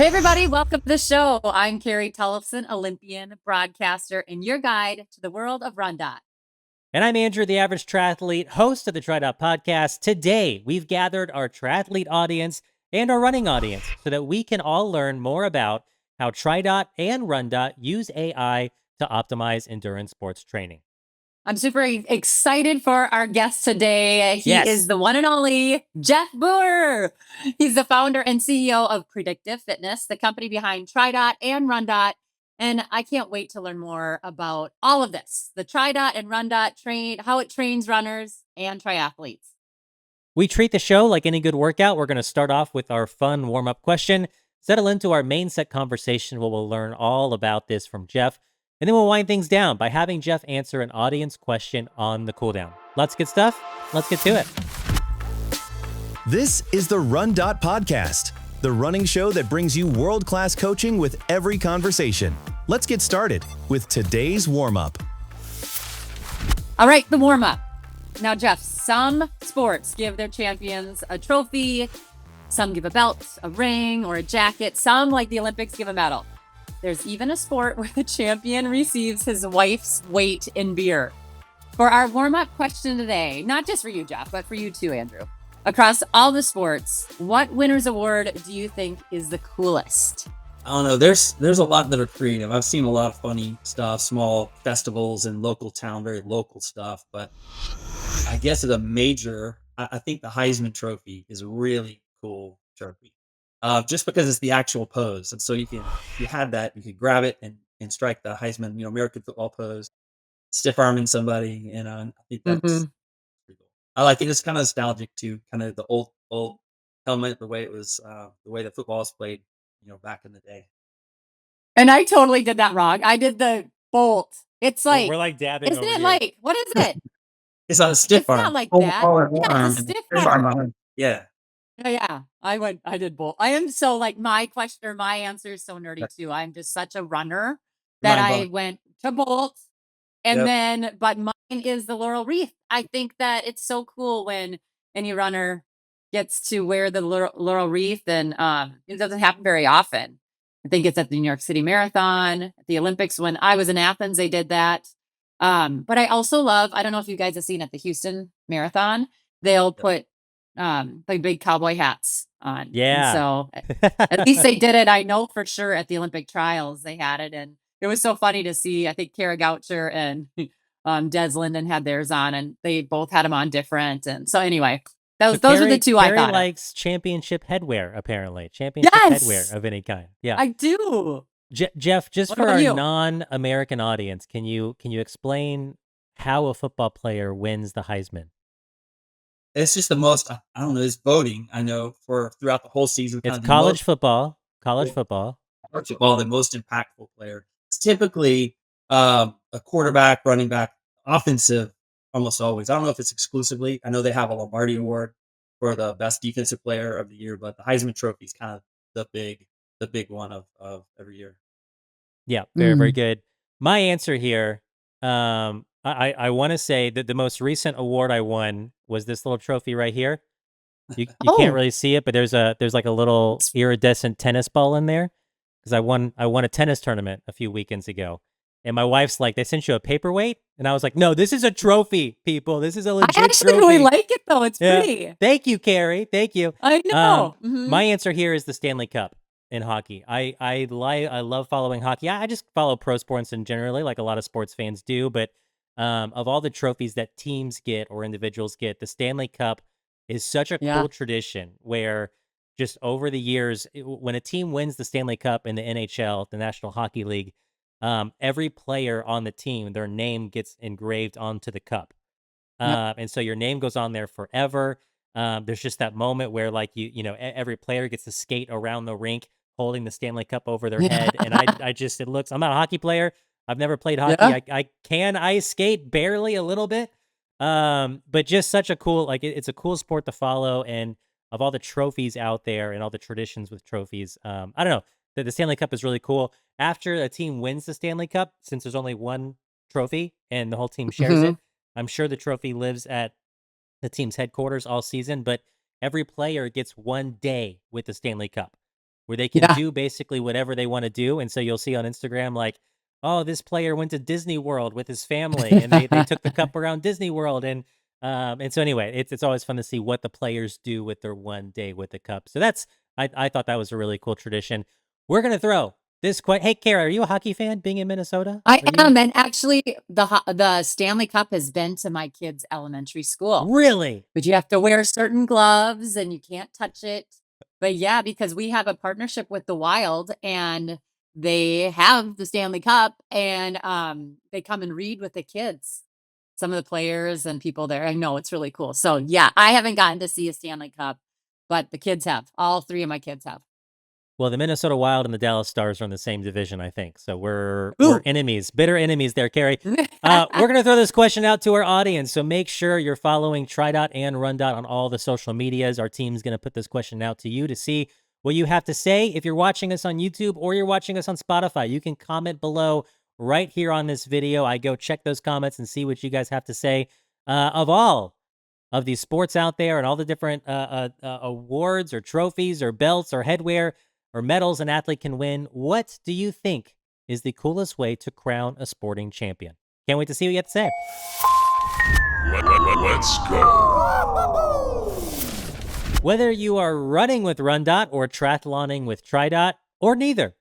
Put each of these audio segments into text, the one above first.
Hey, everybody, welcome to the show. I'm Carrie Tollefson, Olympian, broadcaster, and your guide to the world of RunDot. And I'm Andrew, the average triathlete, host of the TriDot podcast. Today, we've gathered our triathlete audience and our running audience so that we can all learn more about how TriDot and RunDot use AI to optimize endurance sports training. I'm super excited for our guest today. He Yes. is the one and only Jeff Booher. He's the founder and CEO of Predictive Fitness, the company behind TriDot and RunDot. And I can't wait to learn more about all of this, the TriDot and RunDot how it trains runners and triathletes. We treat the show like any good workout. We're going to start off with our fun warm-up question, settle into our main set conversation where we'll learn all about this from Jeff, and then we'll wind things down by having Jeff answer an audience question on the cooldown. Let's get stuff. Let's get to it. This is the RunDot podcast, the running show that brings you world-class coaching with every conversation. Let's get started with today's warm-up. All right, the warm-up. Now, Jeff, some sports give their champions a trophy. Some give a belt, a ring, or a jacket. Some, like the Olympics, give a medal. There's even a sport where the champion receives his wife's weight in beer. For our warm-up question today, not just for you, Jeff, but for you too, Andrew. Across all the sports, what winner's award do you think is the coolest? I don't know. There's a lot that are creative. I've seen a lot of funny stuff, small festivals in local town, very local stuff. But I guess at a major, I think the Heisman Trophy is a really cool trophy. Just because it's the actual pose, and so if you had that, you could grab it and strike the Heisman, American football pose, stiff arming somebody, and I think that's pretty cool. I like it. It's kind of nostalgic to kind of the old helmet, the way it was, the way the football was played, back in the day. And I totally did that wrong. I did the bolt. It's like, We're like dabbing isn't over it here. like, what is it? It's not a stiff It's arm. not like that. Yeah, it's a stiff arm. Yeah. Yeah. I did both. I am so like my question or my answer is so nerdy too. I'm just such a runner that I Mind-blowing. went to bolt and Yep. then, but mine is the laurel wreath. I think that it's so cool when any runner gets to wear the laurel wreath, and it doesn't happen very often. I think it's at the New York City Marathon, at the Olympics. When I was in Athens, they did that. But I also love, I don't know if you guys have seen at the Houston Marathon, they'll put like big cowboy hats on. Yeah. And so at least they did it. I know for sure at the Olympic trials they had it, and it was so funny to see. I think Carrie Goucher and Des Linden had theirs on, and they both had them on different. And so anyway, those are the two Carrie I thought. likes championship headwear, apparently. Championship headwear of any kind. Yeah. I do. Jeff, just What for about our you? non-American audience, can you explain how a football player wins the Heisman? It's just the most, I don't know, it's voting, I know, for throughout the whole season. It's college football. College football, the most impactful player. It's typically a quarterback, running back, offensive, almost always. I don't know if it's exclusively. I know they have a Lombardi Award for the best defensive player of the year, but the Heisman Trophy is kind of the big one of every year. Yeah, very good. My answer here, I want to say that the most recent award I won was this little trophy right here. You can't really see it, but there's like a little iridescent tennis ball in there because I won a tennis tournament a few weekends ago, and my wife's like, "They sent you a paperweight," and I was like, "No, this is a trophy, people. This is a legit I actually trophy." really like it though. It's pretty. Thank you, Carrie. Thank you. I know. My answer here is the Stanley Cup in hockey. I love following hockey. I just follow pro sports in generally, like a lot of sports fans do. But of all the trophies that teams get or individuals get, the Stanley Cup is such a cool tradition where just over the years, when a team wins the Stanley Cup in the NHL, the National Hockey League, every player on the team, their name gets engraved onto the cup. And so your name goes on there forever. There's just that moment where like every player gets to skate around the rink holding the Stanley Cup over their head. And I'm not a hockey player. I've never played hockey. Yeah. I can ice skate barely a little bit. But just such a cool, it's a cool sport to follow. And of all the trophies out there and all the traditions with trophies, I don't know, the Stanley Cup is really cool. After a team wins the Stanley Cup, since there's only one trophy and the whole team shares it, I'm sure the trophy lives at the team's headquarters all season, but every player gets one day with the Stanley Cup. where they can do basically whatever they want to do. And so you'll see on Instagram, like, oh, this player went to Disney World with his family and they took the cup around Disney World. And so anyway, it's always fun to see what the players do with their one day with the cup. So I thought that was a really cool tradition. We're going to throw this Hey, Carrie, are you a hockey fan being in Minnesota? I am, and actually, the Stanley Cup has been to my kids' elementary school. Really? But you have to wear certain gloves and you can't touch it. But yeah, because we have a partnership with the Wild and they have the Stanley Cup and they come and read with the kids, some of the players and people there. I know it's really cool. So yeah, I haven't gotten to see a Stanley Cup, but the kids have. All three of my kids have. Well, the Minnesota Wild and the Dallas Stars are in the same division, I think. So we're Ooh. enemies, bitter enemies there, Carrie. We're going to throw this question out to our audience. So make sure you're following TriDot and RunDot on all the social medias. Our team's going to put this question out to you to see what you have to say. If you're watching us on YouTube or you're watching us on Spotify, you can comment below right here on this video. I go check those comments and see what you guys have to say of all of these sports out there and all the different awards or trophies or belts or headwear or medals an athlete can win. What do you think is the coolest way to crown a sporting champion? Can't wait to see what you have to say. Let's go. Whether you are running with RunDot or triathloning with TriDot, or neither,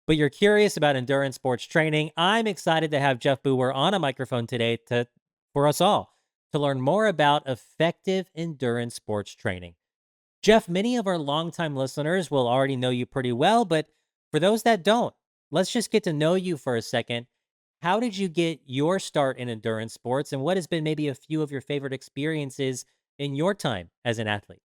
but you're curious about endurance sports training, I'm excited to have Jeff Booher on a microphone today for us all to learn more about effective endurance sports training. Jeff, many of our longtime listeners will already know you pretty well, but for those that don't, let's just get to know you for a second. How did you get your start in endurance sports, and what has been maybe a few of your favorite experiences in your time as an athlete?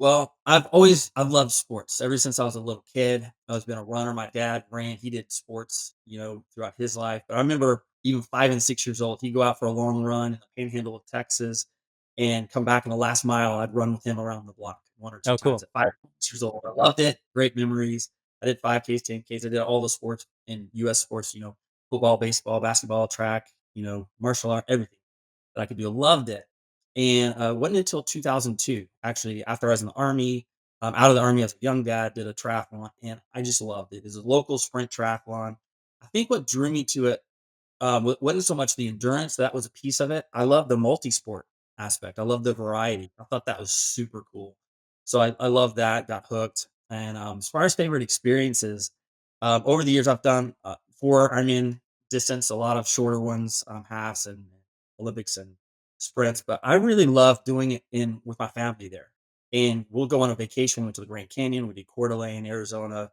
Well, I've loved sports ever since I was a little kid. I've always been a runner. My dad ran, he did sports, throughout his life. But I remember even 5 and 6 years old, he'd go out for a long run in the panhandle of Texas and come back in the last mile. I'd run with him around the block 1 or 2 Oh, times cool. at 5 years old. I loved it. Great memories. I did 5Ks, 10Ks. I did all the sports in US sports, football, baseball, basketball, track, martial art, everything that I could do. Loved it. And wasn't until 2002, actually, after I was in the Army, out of the Army as a young dad, did a triathlon, and I just loved it. It's a local sprint triathlon. I think what drew me to it wasn't so much the endurance, that was a piece of it. I love the multi-sport aspect. I love the variety. I thought that was super cool. So I love that, got hooked. And as far as favorite experiences, over the years, I've done 4 Ironman distance, a lot of shorter ones, halves and Olympics and sprints, but I really love doing it in with my family there. And we'll go on a vacation. We went to the Grand Canyon. We did Coeur d'Alene, Arizona,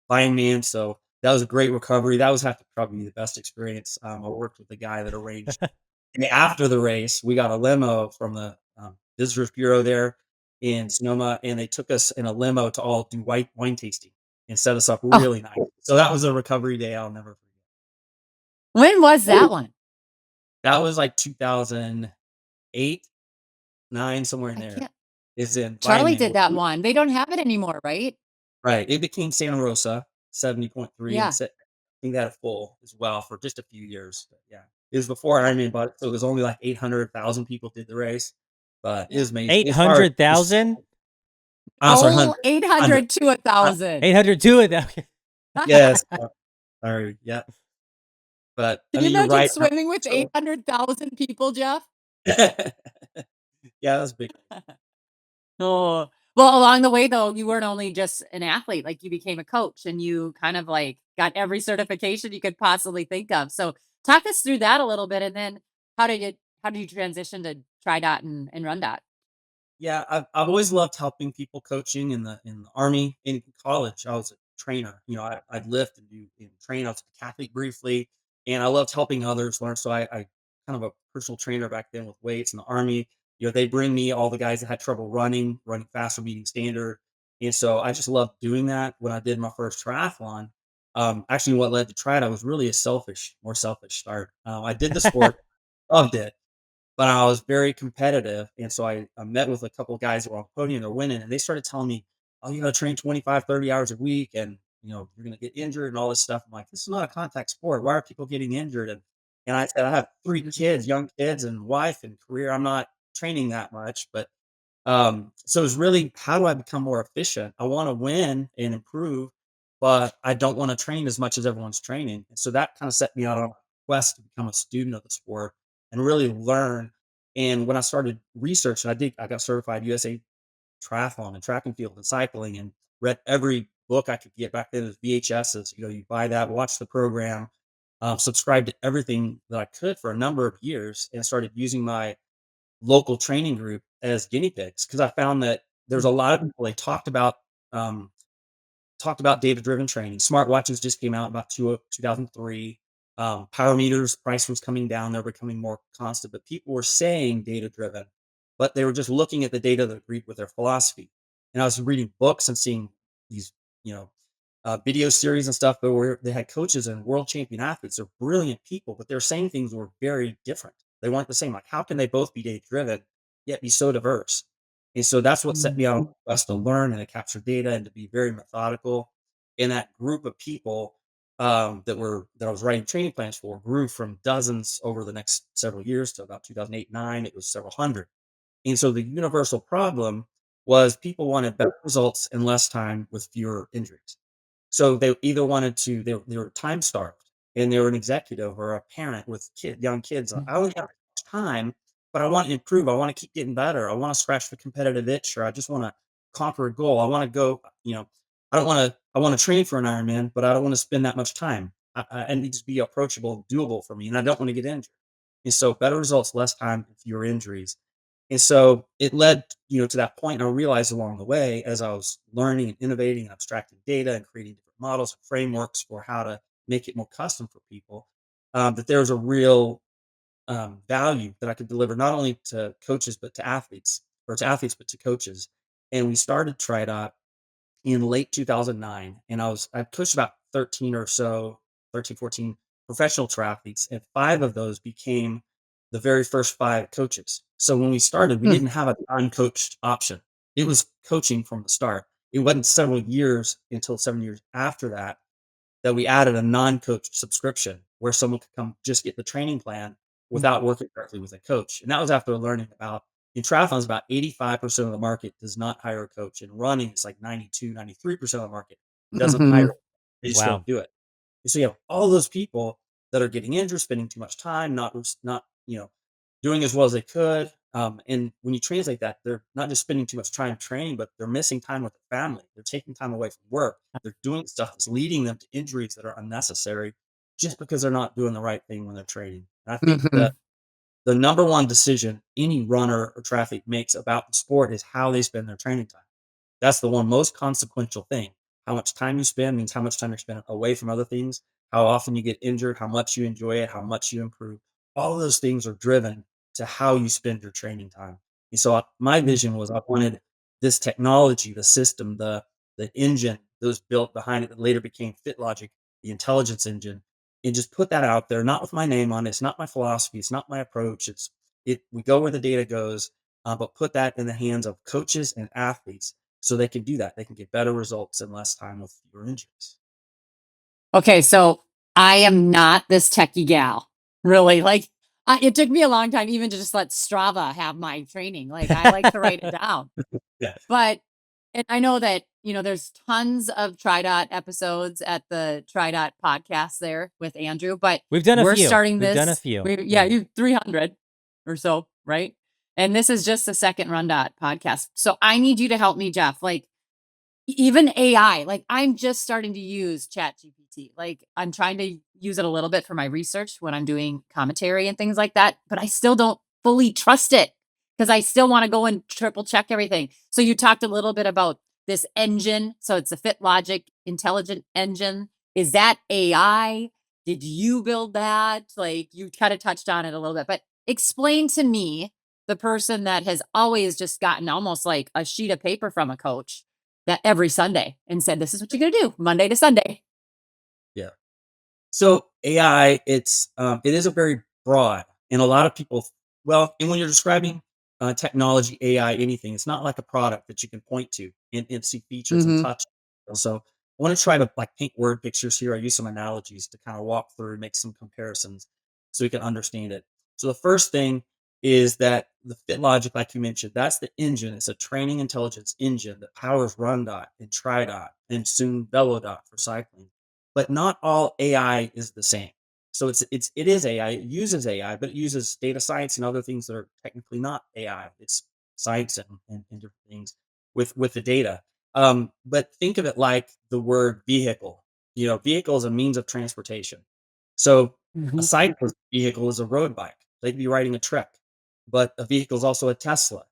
Lion Man. So that was a great recovery. That was have to probably be the best experience. I worked with the guy that arranged. And after the race, we got a limo from the Visitors Bureau there in Sonoma, and they took us in a limo to all do wine tasting and set us up really nice. So that was a recovery day I'll never forget. When was that one? That was like 2008, 9, somewhere in I there. can't. Is in Charlie Lion did Man. that one. They don't have it anymore, right? Right. It became Santa Rosa 70.3 Yeah. and I think that full as well for just a few years. But yeah. It was before Ironman, but so it was only like 800,000 people did the race. But it was amazing. As far as- 800,000? I'm sorry, Oh, 100. 800 to 1,000. 802 of that. Yes. Sorry. Yeah. But Can I mean, you you're imagine right. swimming with So- 800,000 people, Jeff? yeah, that was big. Oh, well, along the way, though, you weren't only just an athlete, like you became a coach and you kind of like got every certification you could possibly think of. So talk us through that a little bit. And then how did you transition to TriDot and RunDot? Yeah, I've always loved helping people coaching in the Army. In college, I was a trainer. I'd lift and train. I was a Catholic briefly, and I loved helping others learn. So I kind of a personal trainer back then with weights in the Army. They bring me all the guys that had trouble running faster, meeting standard, and so I just loved doing that. When I did my first triathlon, actually, what led to try it, I was really more selfish start. I did the sport, loved it, but I was very competitive. And so I met with a couple of guys that were on the podium, they're winning, and they started telling me, oh, you got to train 25, 30 hours a week, and you're going to get injured and all this stuff. I'm like, this is not a contact sport. Why are people getting injured? And I said, I have 3 kids, young kids, and wife and career. I'm not training that much, but So it's really, how do I become more efficient? I want to win and improve, but I don't want to train as much as everyone's training. And so that kind of set me out on a quest to become a student of the sport and really learn. And when I started researching, I got certified USA triathlon and track and field and cycling, and read every book I could get. Back then, it was VHSs. You buy that, watch the program, subscribe to everything that I could for a number of years, and started using my local training group as guinea pigs because I found that there's a lot of people, they um, talked about data-driven training. Smartwatches just came out about 2003. Power meters price was coming down; they're becoming more constant. But people were saying data-driven, but they were just looking at the data that agreed with their philosophy. And I was reading books and seeing these, you know, video series and stuff, but where they had coaches and world champion athletes. They're brilliant people, but they're saying things were very different. They weren't the same. Like, how can they both be data-driven yet be so diverse? And so that's what set me out on us to learn and to capture data and to be very methodical. And that group of people that I was writing training plans for grew from dozens over the next several years to about 2008, nine. It was several hundred. And so the universal problem was people wanted better results in less time with fewer injuries. So they either wanted to, they were time starved and they were an executive or a parent with young kids. I only have this much time, but I want to improve. I want to keep getting better. I want to scratch the competitive itch, or I just want to conquer a goal. I want to go, I don't want to, I want to train for an Ironman, but I don't want to spend that much time. I need to be approachable, doable for me. And I don't want to get injured. And so better results, less time, and fewer injuries. And so it led, to that point. And I realized along the way, as I was learning and innovating and abstracting data and creating different models and frameworks for how to make it more custom for people, that there was a real value that I could deliver not only to coaches, but to athletes, or to athletes, but to coaches. And we started TriDot in late 2009. And I pushed about 13 or so, 13, 14 professional triathletes, and five of those became the very first five coaches. So when we started, we Hmm. didn't have a uncoached option. It was coaching from the start. It wasn't several years until 7 years after that we added a non-coach subscription where someone could come just get the training plan without working directly with a coach. And that was after learning about, in triathlons, about 85% of the market does not hire a coach. In running, it's like 92, 93% of the market doesn't hire. Mhm. They just Wow. don't do it. So you have all those people that are getting injured, spending too much time, not doing as well as they could. And when you translate that, they're not just spending too much time training, but they're missing time with their family. They're taking time away from work. They're doing stuff that's leading them to injuries that are unnecessary just because they're not doing the right thing when they're training. And I think that Mhm. the number one decision any runner or triathlete makes about the sport is how they spend their training time. That's the one most consequential thing. How much time you spend means how much time you're spending away from other things, how often you get injured, how much you enjoy it, how much you improve. All of those things are driven to how you spend your training time. And so my vision was, I wanted this technology, the system, the engine that was built behind it that later became FitLogic, the intelligence engine, and just put that out there, not with my name on it. It's not my philosophy. It's not my approach. We go where the data goes, but put that in the hands of coaches and athletes so they can do that. They can get better results in less time with fewer injuries. Okay, so I am not this techie gal, really. Like, it took me a long time even to just let Strava have my training. Like, I like to write it down. Yeah. But and I know that, there's tons of TriDot episodes at the TriDot podcast there with Andrew, but We've done a we're few. starting We've done a this. few. Yeah, you 300 or so, right? And this is just the second RunDot podcast. So I need you to help me, Jeff. Like, even AI, like, I'm just starting to use Chat GPT. Like, I'm trying to use it a little bit for my research when I'm doing commentary and things like that, but I still don't fully trust it because I still want to go and triple check everything. So you talked a little bit about this engine. So it's a FitLogic Intelligent Engine. Is that AI? Did you build that? Like, you kind of touched on it a little bit, but explain to me, the person that has always just gotten almost like a sheet of paper from a coach that every Sunday and said, "This is what you're gonna do Monday to Sunday." Yeah. So AI, it is a very broad, and a lot of people, well, and when you're describing technology, AI, anything, it's not like a product that you can point to and see features and Mhm. touch. So I want to try to like paint word pictures here. I use some analogies to kind of walk through and make some comparisons so we can understand it. So the first thing is that the FitLogic, like you mentioned, that's the engine. It's a training intelligence engine that powers RunDot and TriDot and soon VeloDot for cycling. But not all AI is the same. So it is AI. It uses AI, but it uses data science and other things that are technically not AI. It's science and different things with the data. But think of it like the word vehicle. Vehicle is a means of transportation. So a Mhm. cyclist vehicle is a road bike. They could be riding a trek, but a vehicle is also a Tesla.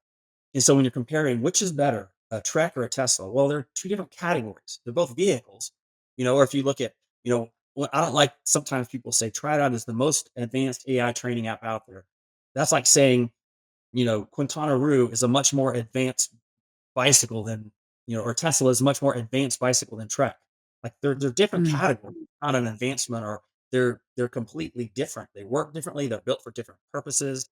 And so when you're comparing which is better, a Trek or a Tesla, well, they're two different categories. They're both vehicles, or if you look at, I don't like sometimes people say TriDot is the most advanced AI training app out there. That's like saying, Quintana Roo is a much more advanced bicycle than, or Tesla is a much more advanced bicycle than Trek. Like they're different Mm. categories, not an advancement, or they're completely different. They work differently. They're built for different purposes.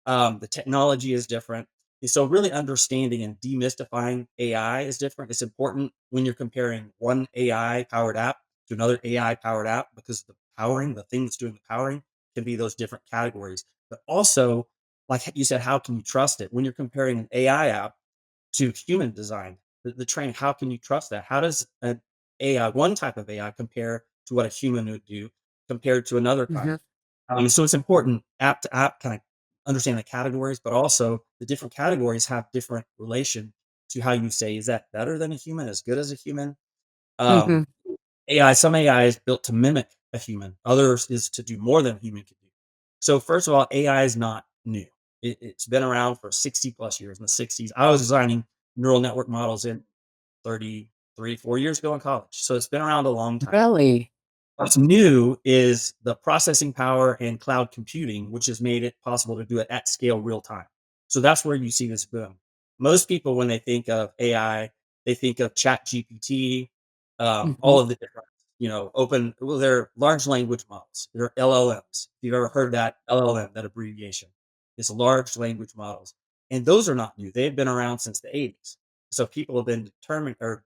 The technology is different. And so really understanding and demystifying AI is different. It's important when you're comparing one AI powered app to another AI powered app, because the thing that's doing the powering can be those different categories. But also, like you said, how can you trust it? When you're comparing an AI app to human design, the training, how can you trust that? How does one type of AI compare to what a human would do compared to another kind? Mhm. So it's important app to app kind of understand the categories, but also the different categories have different relation to how you say, is that better than a human, as good as a human? Mhm. Um, some AI is built to mimic a human, others is to do more than a human can do. So first of all, AI is not new. It's been around for 60 plus years. In the 60s, I was designing neural network models in 33, 4 years ago in college. So it's been around a long time. Really? What's new is the processing power and cloud computing, which has made it possible to do it at scale real time. So that's where you see this boom. Most people, when they think of AI, they think of Chat GPT, Mhm. all of the different, they're large language models. They're LLMs. If you've ever heard that LLM, that abbreviation, it's large language models. And those are not new. They've been around since the 80s. So people have been determined or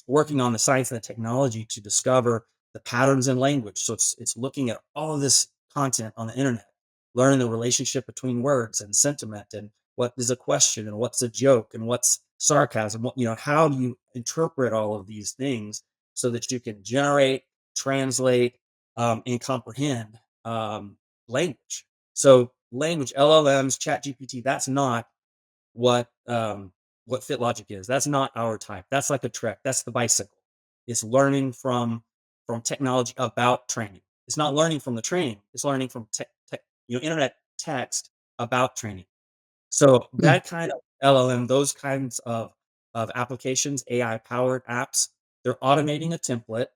working on the science and the technology to discover the patterns in language. So it's looking at all of this content on the internet, learning the relationship between words and sentiment, and what is a question and what's a joke and what's sarcasm. How do you interpret all of these things so that you can generate, translate, and comprehend language. So language, LLMs, Chat GPT, that's not what what FitLogic is. That's not our type. That's like a trek. That's the bicycle. It's learning from technology about training. It's not learning from the training. It's learning from internet text about training. So Mm. that kind of LLM, those kinds of applications, AI powered apps, they're automating a template,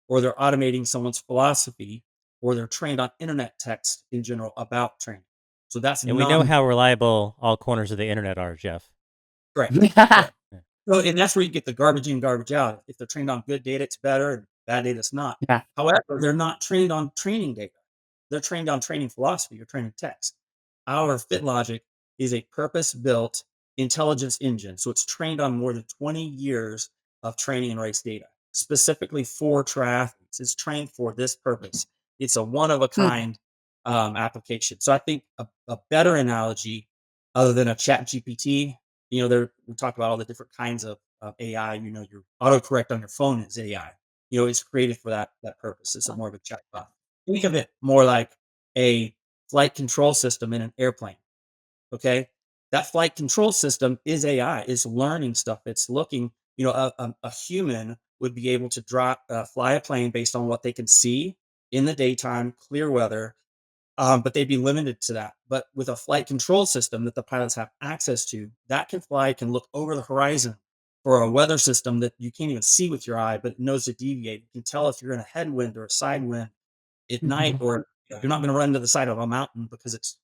or they're automating someone's philosophy, or they're trained on internet text in general about training. So that's And we know non how reliable all corners of the internet are, Jeff. correct. Correct. So, and that's where you get the garbage in, garbage out. If they're trained on good data, it's better, and bad data, it's not. Yeah. However, they're not trained on training data. They're trained on training philosophy or training text. Our FitLogic is a purpose-built intelligence engine. So it's trained on more than 20 years of training and race data, specifically for triathletes. It's trained for this purpose. It's a one of a Mm. kind application. So I think a better analogy, other than a chat GPT, we talk about all the different kinds of AI. Your autocorrect on your phone is AI. It's created for that purpose. It's a more of a chatbot. Think of it more like a flight control system in an airplane. Okay, that flight control system is AI. It's learning stuff. It's looking. A human would be able to fly a plane based on what they can see in the daytime, clear weather, but they'd be limited to that. But with a flight control system that the pilots have access to, that can look over the horizon for a weather system that you can't even see with your eye, but it knows to deviate. It can tell if you're in a headwind or a side wind at night, Mhm. or you're not going to run to the side of a mountain because it's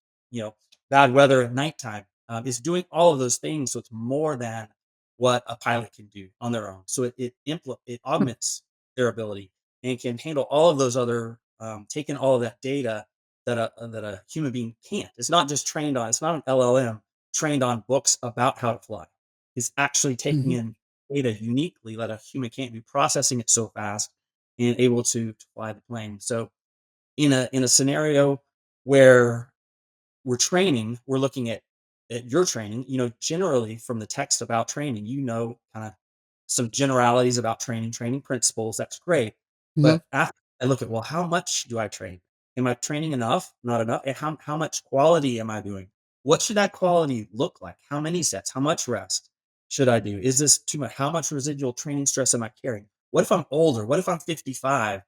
bad weather at nighttime. It's doing all of those things, so it's more than what a pilot can do on their own. So it augments their ability and can handle all of those other taking all of that data that a human being can't. It's not just trained on. It's not an LLM trained on books about how to fly. It's actually taking Mhm. in data uniquely that a human can't be, processing it so fast and able to fly the plane. So in a scenario where we're training, we're looking at your training, generally from the text about training, kind of some generalities about training principles. That's great. Mhm. But after I look at, well, how much do I train? Am I training enough? Not enough? And how much quality am I doing? What should that quality look like? How many sets? How much rest should I do? Is this too much? How much residual training stress am I carrying? What if I'm older? What if I'm 55,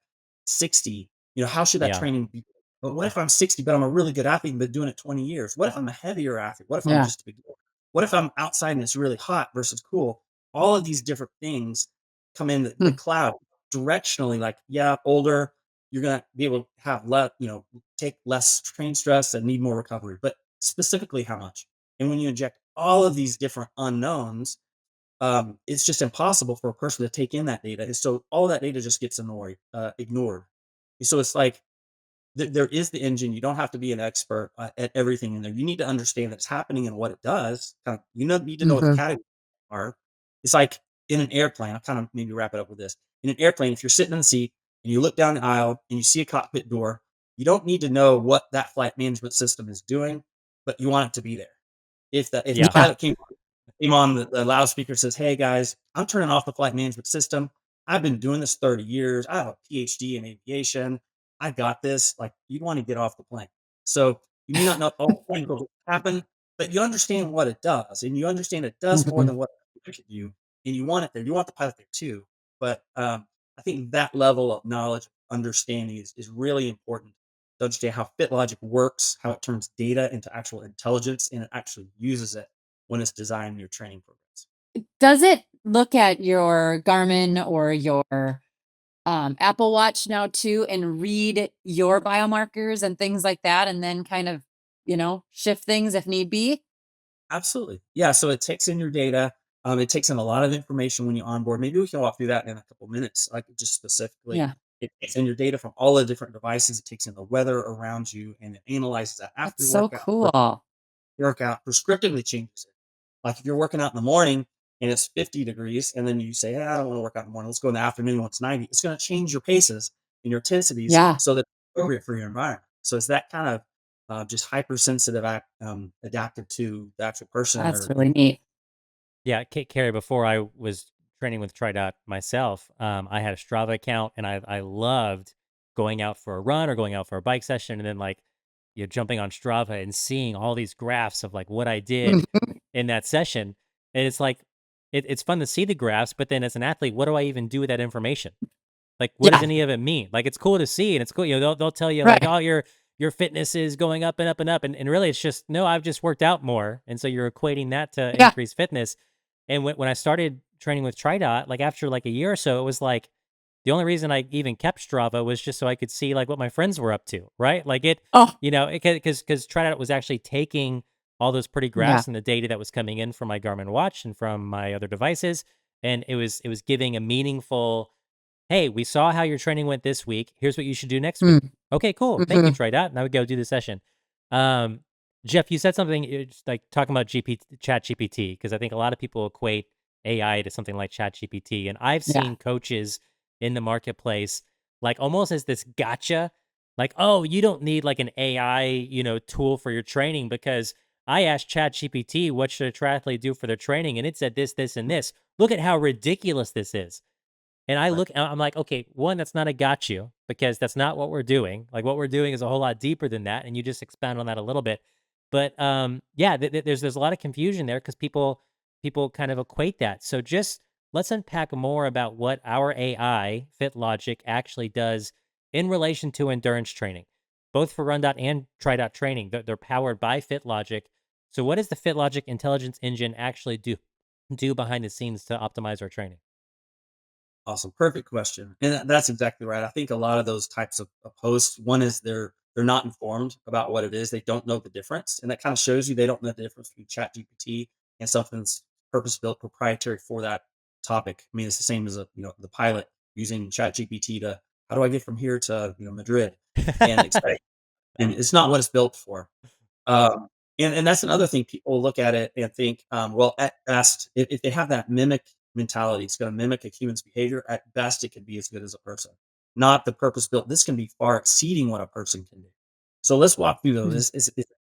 60? How should that Yeah. training be? But what if I'm 60, but I'm a really good athlete and been doing it 20 years? What if I'm a heavier athlete? What if I'm Yeah. just a beginner? What if I'm outside and it's really hot versus cool? All of these different things come in the Hmm. cloud directionally. Like, yeah, older, you're gonna be able to have less, take less train stress and need more recovery. But specifically, how much? And when you inject all of these different unknowns, it's just impossible for a person to take in that data. And so all that data just gets ignored. And so it's like there is the engine. You don't have to be an expert at everything in there. You need to understand that it's happening and what it does. Need to know what the Mhm. categories are. It's like in an airplane. I'll kind of maybe wrap it up with this. In an airplane, if you're sitting in the seat and you look down the aisle and you see a cockpit door, you don't need to know what that flight management system is doing, but you want it to be there. If the Yeah. Yeah. pilot came on the loudspeaker, says, "Hey guys, I'm turning off the flight management system. I've been doing this 30 years. I have a PhD in aviation. I got this." Like, you'd want to get off the plane. So you may not know all the things that happen, but you understand what it does, and you understand it does more Mhm. than what it could do, and you want it there. You want the pilot there too. But I think that level of knowledge, understanding is really important to understand how FitLogic works, how it turns data into actual intelligence, and it actually uses it when it's designing your training programs. Does it look at your Garmin or your Apple Watch now too and read your biomarkers and things like that, and then kind of, shift things if need be? Absolutely. Yeah. So it takes in your data. It takes in a lot of information when you onboard. Maybe we can walk through that in a couple minutes, like just specifically. Yeah. It takes in your data from all the different devices. It takes in the weather around you and it analyzes that after That's your so cool. workout, prescriptively changes it. Like if you're working out in the morning and it's 50 degrees, and then you say, "Hey, I don't want to work out in the morning. Let's go in the afternoon when it's 90." It's going to change your paces and your intensities Yeah. so that it's appropriate for your environment. So it's that kind of just hypersensitive, adaptive to the actual person That's or really neat. Yeah, Carrie, before I was training with TriDot myself, I had a Strava account and I loved going out for a run or going out for a bike session and then like jumping on Strava and seeing all these graphs of like what I did Mhm. in that session. And it's like it's fun to see the graphs, but then as an athlete, what do I even do with that information? Like, what does Yeah. any of it mean? Like, it's cool to see, and it's cool. They'll tell you like, Right. oh, your fitness is going up and up and up, and really, it's just no, I've just worked out more, and so you're equating that to Yeah. increased fitness. And when I started training with TriDot, like after like a year or so, it was like the only reason I even kept Strava was just so I could see like what my friends were up to, right? Like Oh, because TriDot was actually taking all those pretty yeah. graphs and the data that was coming in from my Garmin watch and from my other devices, and it was giving a meaningful, hey, we saw how your training went this week. Here's what you should do next week. Mm. Okay, cool. Thank you, Mhm. TriDot. Now we go do the session. Um, Jeff, you said something it's like talking about Chat GPT, because I think a lot of people equate AI to something like Chat GPT. And I've Yeah. seen coaches in the marketplace like almost as this gotcha, like, oh, you don't need like an AI, tool for your training because I asked Chat GPT what should a triathlete do for their training, and it said this, this, and this. Look at how ridiculous this is. And Right. I'm like, okay, one, that's not a got you because that's not what we're doing. Like what we're doing is a whole lot deeper than that. And you just expound on that a little bit. But yeah, there's a lot of confusion there because people kind of equate that. So just let's unpack more about what our AI FitLogic actually does in relation to endurance training, both for RunDot and TriDot training. They're powered by FitLogic. So what does the FitLogic Intelligence Engine actually do behind the scenes to optimize our training? Awesome. Perfect question. And that's exactly right. I think a lot of those types of posts, one is they're not informed about what it is. They don't know the difference. And that kind of shows you they don't know the difference between Chat GPT and something that's purpose built proprietary for that topic. I mean, it's the same as the pilot using Chat GPT to how do I get from here to Madrid and expect and it's not what it's built for. Um, and that's another thing people look at it and think, well, at best, if they have that mimic mentality, it's going to mimic a human's behavior. At best, it could be as good as a person, not the purpose built. This can be far exceeding what a person can do. So let's walk through those.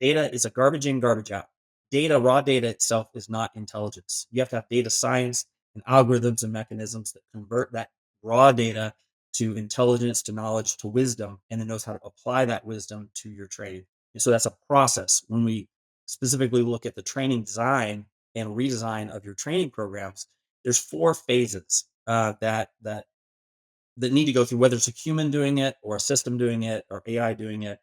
Data is a garbage in, garbage out. Data, raw data itself is not intelligence. You have to have data science and algorithms and mechanisms that convert that raw data to intelligence, to knowledge, to wisdom, and then knows how to apply that wisdom to your training. And so that's a process. When we specifically look at the training design and redesign of your training programs, there's 4 phases that need to go through, whether it's a human doing it or a system doing it or AI doing it.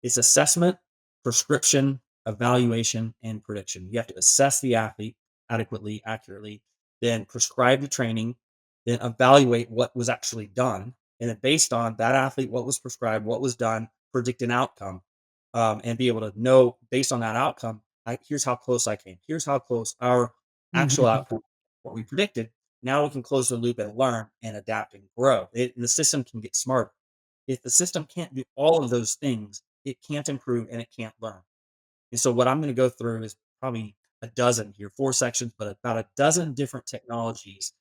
It's assessment, prescription, evaluation, and prediction. You have to assess the athlete adequately, accurately, then prescribe the training, then evaluate what was actually done. And then based on that athlete, what was prescribed, what was done, predict an outcome, and be able to know based on that outcome, here's how close I came. Here's how close our actual outcome, what we predicted. Now we can close the loop and learn and adapt and grow. And the system can get smarter. If the system can't do all of those things, it can't improve and it can't learn. And so what I'm going to go through is probably a dozen here, 4 sections, but about a dozen different technologies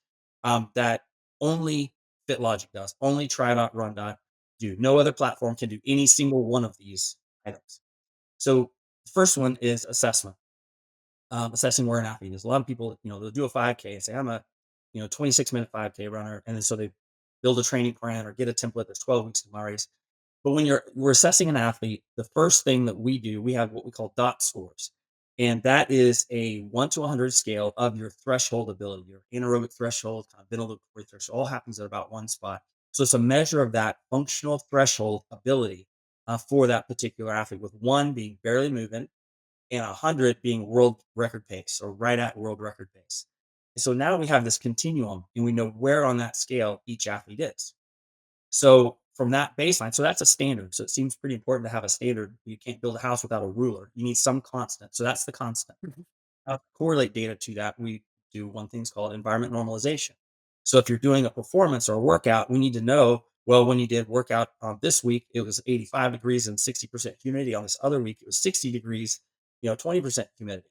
that only FitLogic does, only TriDot RunDot do. No other platform can do any single one of these items. So the first one is assessment. Assessing where an athlete is. A lot of people, they'll do a 5K and say, I'm a, 26-minute 5K runner. And then so they build a training plan or get a template that's 12 weeks to my race. But when we're assessing an athlete, the first thing that we do, we have what we call DOT scores. And that is a 1 to 100 scale of your threshold ability, your anaerobic threshold, kind of ventilatory threshold, all happens at about one spot. So it's a measure of that functional threshold ability for that particular athlete, with 1 being barely moving and 100 being world record pace or right at world record pace. And so now we have this continuum and we know where on that scale each athlete is. So from that baseline, so that's a standard. So it seems pretty important to have a standard. You can't build a house without a ruler. You need some constant. So that's the constant. Now, to correlate data to that, we do one thing's called environment normalization. So if you're doing a performance or a workout, we need to know, well, when you did workout this week, it was 85 degrees and 60% humidity. On this other week, it was 60 degrees, 20% humidity.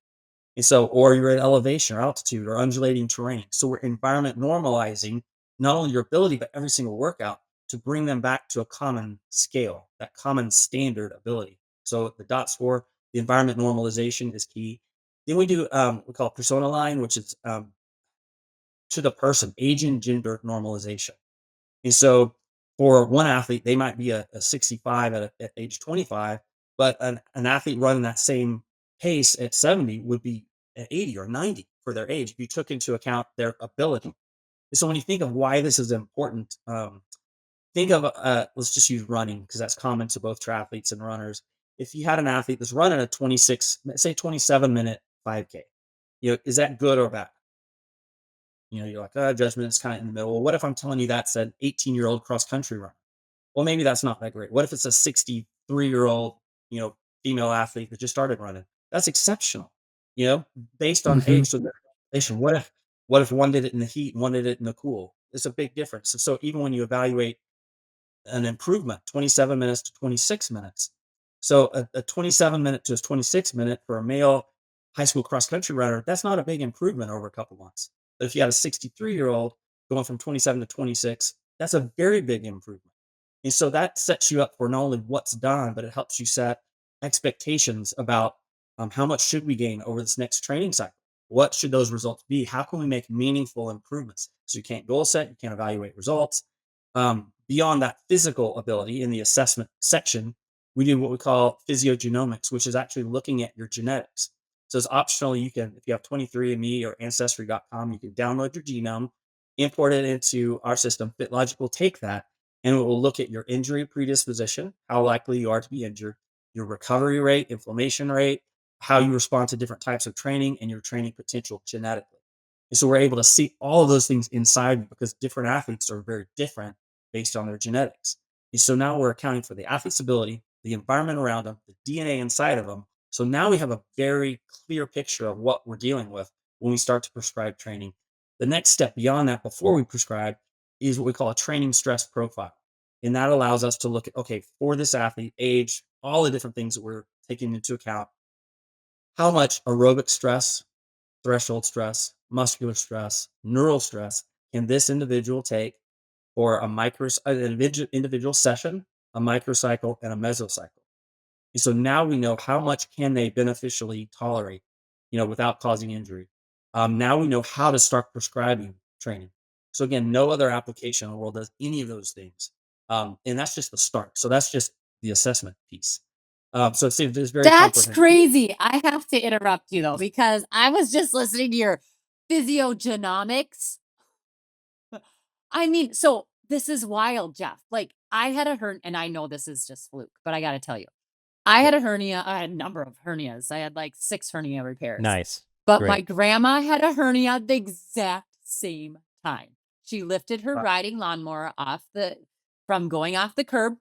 And so, or you're at elevation or altitude or undulating terrain. So we're environment normalizing not only your ability, but every single workout to bring them back to a common scale, that common standard ability. So the DOT score, the environment normalization is key. Then we do we call persona line, which is to the person, age and gender normalization. And so for one athlete, they might be a 65 at age 25, but an athlete running that same pace at 70 would be at 80 or 90 for their age if you took into account their ability. So when you think of why this is important, think of let's just use running because that's common to both triathletes and runners. If you had an athlete that's running a say 27-minute 5K, is that good or bad? You're like, judgment is kind of in the middle. Well, what if I'm telling you that's an 18-year-old cross country runner? Well, maybe that's not that great. What if it's a 63-year-old, female athlete that just started running? That's exceptional, based on age. So what if one did it in the heat and one did it in the cool? It's a big difference. So even when you evaluate an improvement, 27 minutes to 26 minutes. So a 27-minute to a 26-minute for a male high school cross country runner, that's not a big improvement over a couple months. But if you had a 63-year-old going from 27 to 26, that's a very big improvement. And so that sets you up for not only what's done, but it helps you set expectations about how much should we gain over this next training cycle? What should those results be? How can we make meaningful improvements? So you can't goal set, you can't evaluate results. Beyond that physical ability in the assessment section, we do what we call physiogenomics, which is actually looking at your genetics. So it's optional. If you have 23andMe or Ancestry.com, you can download your genome, import it into our system. FitLogic will take that and it will look at your injury predisposition, how likely you are to be injured, your recovery rate, inflammation rate, how you respond to different types of training, and your training potential genetically. And so we're able to see all of those things inside because different athletes are very different based on their genetics. And so now we're accounting for the athlete's ability, the environment around them, the DNA inside of them. So now we have a very clear picture of what we're dealing with when we start to prescribe training. The next step beyond that, before we prescribe, is what we call a training stress profile. And that allows us to look at, okay, for this athlete, age, all the different things that we're taking into account, how much aerobic stress, threshold stress, muscular stress, neural stress can this individual take for an individual session, a microcycle, and a mesocycle. And so now we know how much can they beneficially tolerate, without causing injury. Now we know how to start prescribing training. So again, no other application in the world does any of those things. And that's just the start. So that's just the assessment piece. So it's very That's comprehensive. crazy. I have to interrupt you though, because I was just listening to your physiogenomics. I mean, so this is wild, Jeff. Like, I had a hernia, and I know this is just fluke, but I got to tell you, I Yeah. had a hernia. I had a number of hernias. I had like 6 hernia repairs. Nice. But my Great. grandma had a hernia the exact same time. She lifted her Wow. riding lawnmower from going off the curb,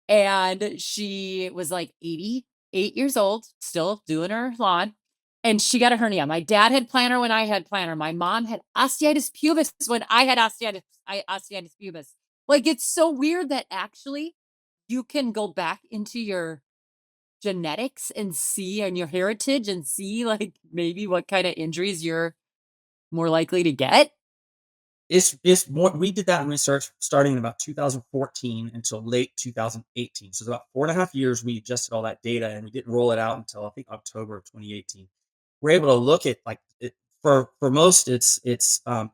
and she was like 88 years old, still doing her lawn, and she got a hernia. My dad had plantar when I had plantar. My mom had osteitis pubis when I had osteitis pubis. Like, it's so weird that actually you can go back into your genetics and see, and your heritage, and see like maybe what kind of injuries you're more likely to get. It's more. We did that research starting in about 2014 until late 2018. So it's about 4.5 years. We adjusted all that data, and we didn't roll it out until I think October of 2018. We're able to look at like for most, it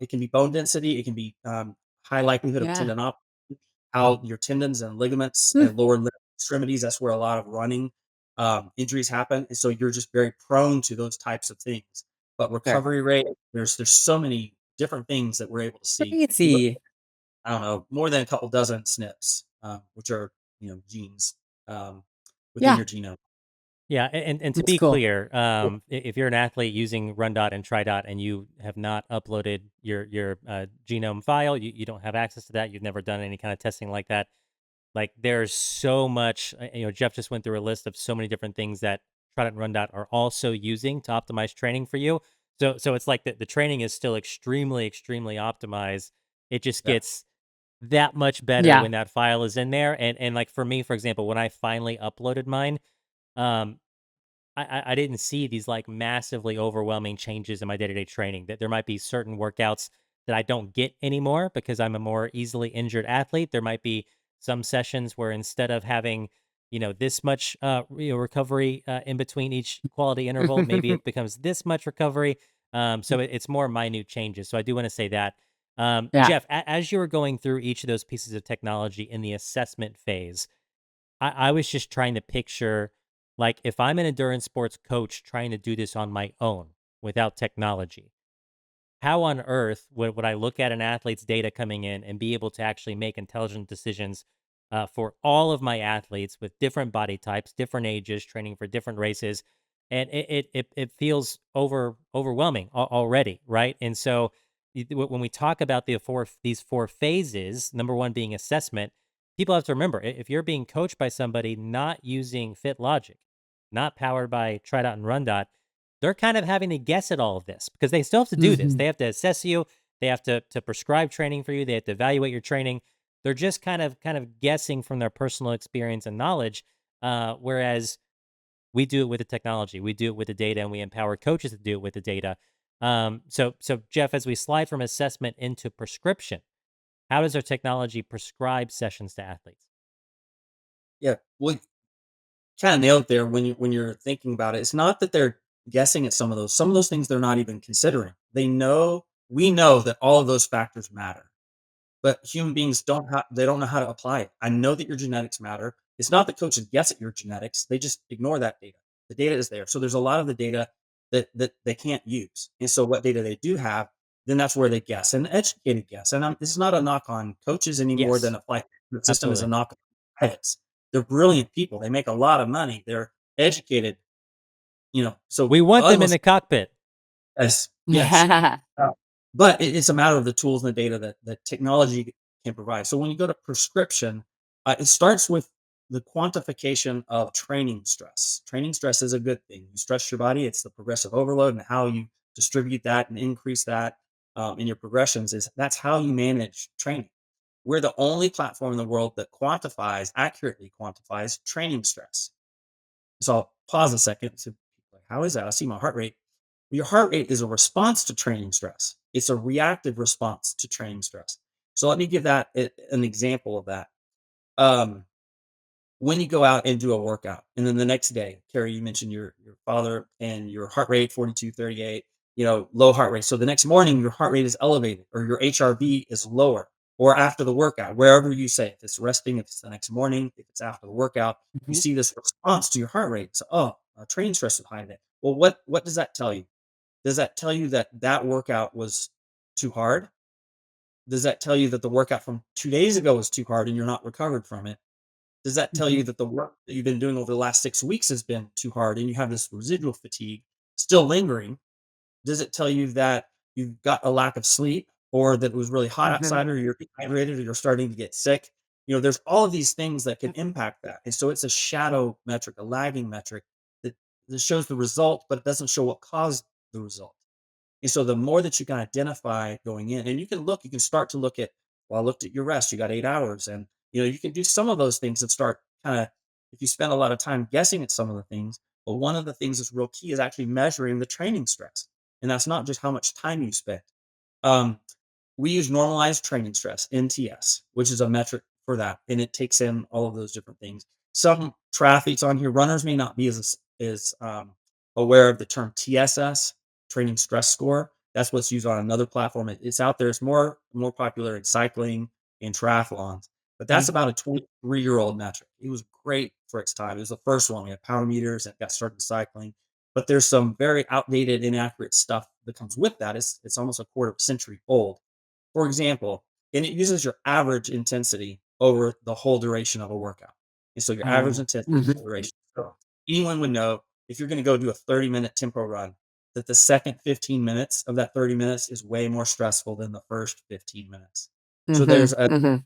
can be bone density, it can be high likelihood of Yeah. tendinopathy, how your tendons and ligaments Hmm. and lower limb extremities. That's where a lot of running injuries happen, and so you're just very prone to those types of things. But Sure. recovery rate, there's so many different things that we're able to see. We look, Crazy. I don't know, more than a couple dozen SNPs, which are genes um, within Yeah. your genome. Yeah, and to That's be cool. clear, if you're an athlete using RunDot and TriDot and you have not uploaded your genome file, you don't have access to that. You've never done any kind of testing like that. Like there's so much. Jeff just went through a list of so many different things that TriDot and RunDot are also using to optimize training for you. So it's like the training is still extremely extremely optimized. It just Yeah. gets that much better Yeah. when that file is in there. And like for me, for example, when I finally uploaded mine. Um, I didn't see these like massively overwhelming changes in my day-to-day training. That there might be certain workouts that I don't get anymore because I'm a more easily injured athlete. There might be some sessions where instead of having, this much recovery in between each quality interval, maybe it becomes this much recovery. So it's more minute changes. So I do want to say that. Yeah. Jeff, as you were going through each of those pieces of technology in the assessment phase, I was just trying to picture, like, if I'm an endurance sports coach trying to do this on my own without technology, how on earth would I look at an athlete's data coming in and be able to actually make intelligent decisions for all of my athletes with different body types, different ages, training for different races, and it feels overwhelming already, right? And so when we talk about these 4 phases, number one being assessment, people have to remember if you're being coached by somebody not using FitLogic, not powered by TriDot and RunDot, they're kind of having to guess at all of this because they still have to do this. Mhm. They have to assess you. They have to prescribe training for you. They have to evaluate your training. They're just kind of guessing from their personal experience and knowledge. Whereas we do it with the technology, we do it with the data, and we empower coaches to do it with the data. So Jeff, as we slide from assessment into prescription, how does our technology prescribe sessions to athletes? Yeah. Well, kind of nailed there when you're thinking about it. It's not that they're guessing at some of those things they're not even considering. We know that all of those factors matter. But human beings don't know how to apply it. I know that your genetics matter. It's not that coaches guess at your genetics, they just ignore that data. The data is there. So there's a lot of the data that they can't use. And so what data they do have, then that's where they guess, and educated guess. And this is not a knock on coaches any more than Yes, a flight system is a absolutely. knock on pilots. They're brilliant people. They make a lot of money. They're educated, so We want them in almost the cockpit. yes, yes. But it's a matter of the tools and the data that technology can provide. So when you go to prescription, it starts with the quantification of training stress. Training stress is a good thing. You stress your body, it's the progressive overload, and how you distribute that and increase that in your progressions that's how you manage training. We're the only platform in the world that accurately quantifies training stress. So I'll pause a second. So, like, how is that? I see my heart rate. Your heart rate is a response to training stress. It's a reactive response to training stress. So let me give that an example of that. Um, when you go out and do a workout, and then the next day, Carrie, you mentioned your father and your heart rate 42, 38, low heart rate. So the next morning, your heart rate is elevated, or your HRV is lower, or after the workout, wherever you say, if it's resting, if it's the next morning, if it's after the workout, you Mhm. see this response to your heart rate. So, training stress is high today. Well, what does that tell you? Does that tell you that that workout was too hard? Does that tell you that the workout from 2 days ago was too hard and you're not recovered from it? Does that tell Mhm. you that the work that you've been doing over the last 6 weeks has been too hard and you have this residual fatigue still lingering? Does it tell you that you've got a lack of sleep, or that it was really hot Mhm. outside, or you're dehydrated, or you're starting to get sick? There's all of these things that can impact that. And so it's a shadow metric, a lagging metric that, that shows the result, but it doesn't show what caused the result. And so the more that you can identify going in, and you can start to look at, well, I looked at your rest, you got 8 hours. And, you can do some of those things and start kind of, if you spend a lot of time guessing at some of the things, but one of the things that's real key is actually measuring the training stress. And that's not just how much time you spend. Um, we use normalized training stress, NTS, which is a metric for that, and it takes in all of those different things. Some triathletes on here, runners may not be as aware of the term TSS, training stress score. That's what's used on another platform. It's out there. It's more popular in cycling and triathlons, but that's Mhm. about a 23-year-old metric. It was great for its time. It was the first one. We had power meters and got started cycling, but there's some very outdated, inaccurate stuff that comes with that. It's almost a quarter of a century old, for example, and it uses your average intensity over the whole duration of a workout. And so your average Oh. intensity Mhm. duration. So anyone would know, if you're going to go do a 30-minute tempo run, that the second 15 minutes of that 30 minutes is way more stressful than the first 15 minutes. So there's Mhm. a Mhm.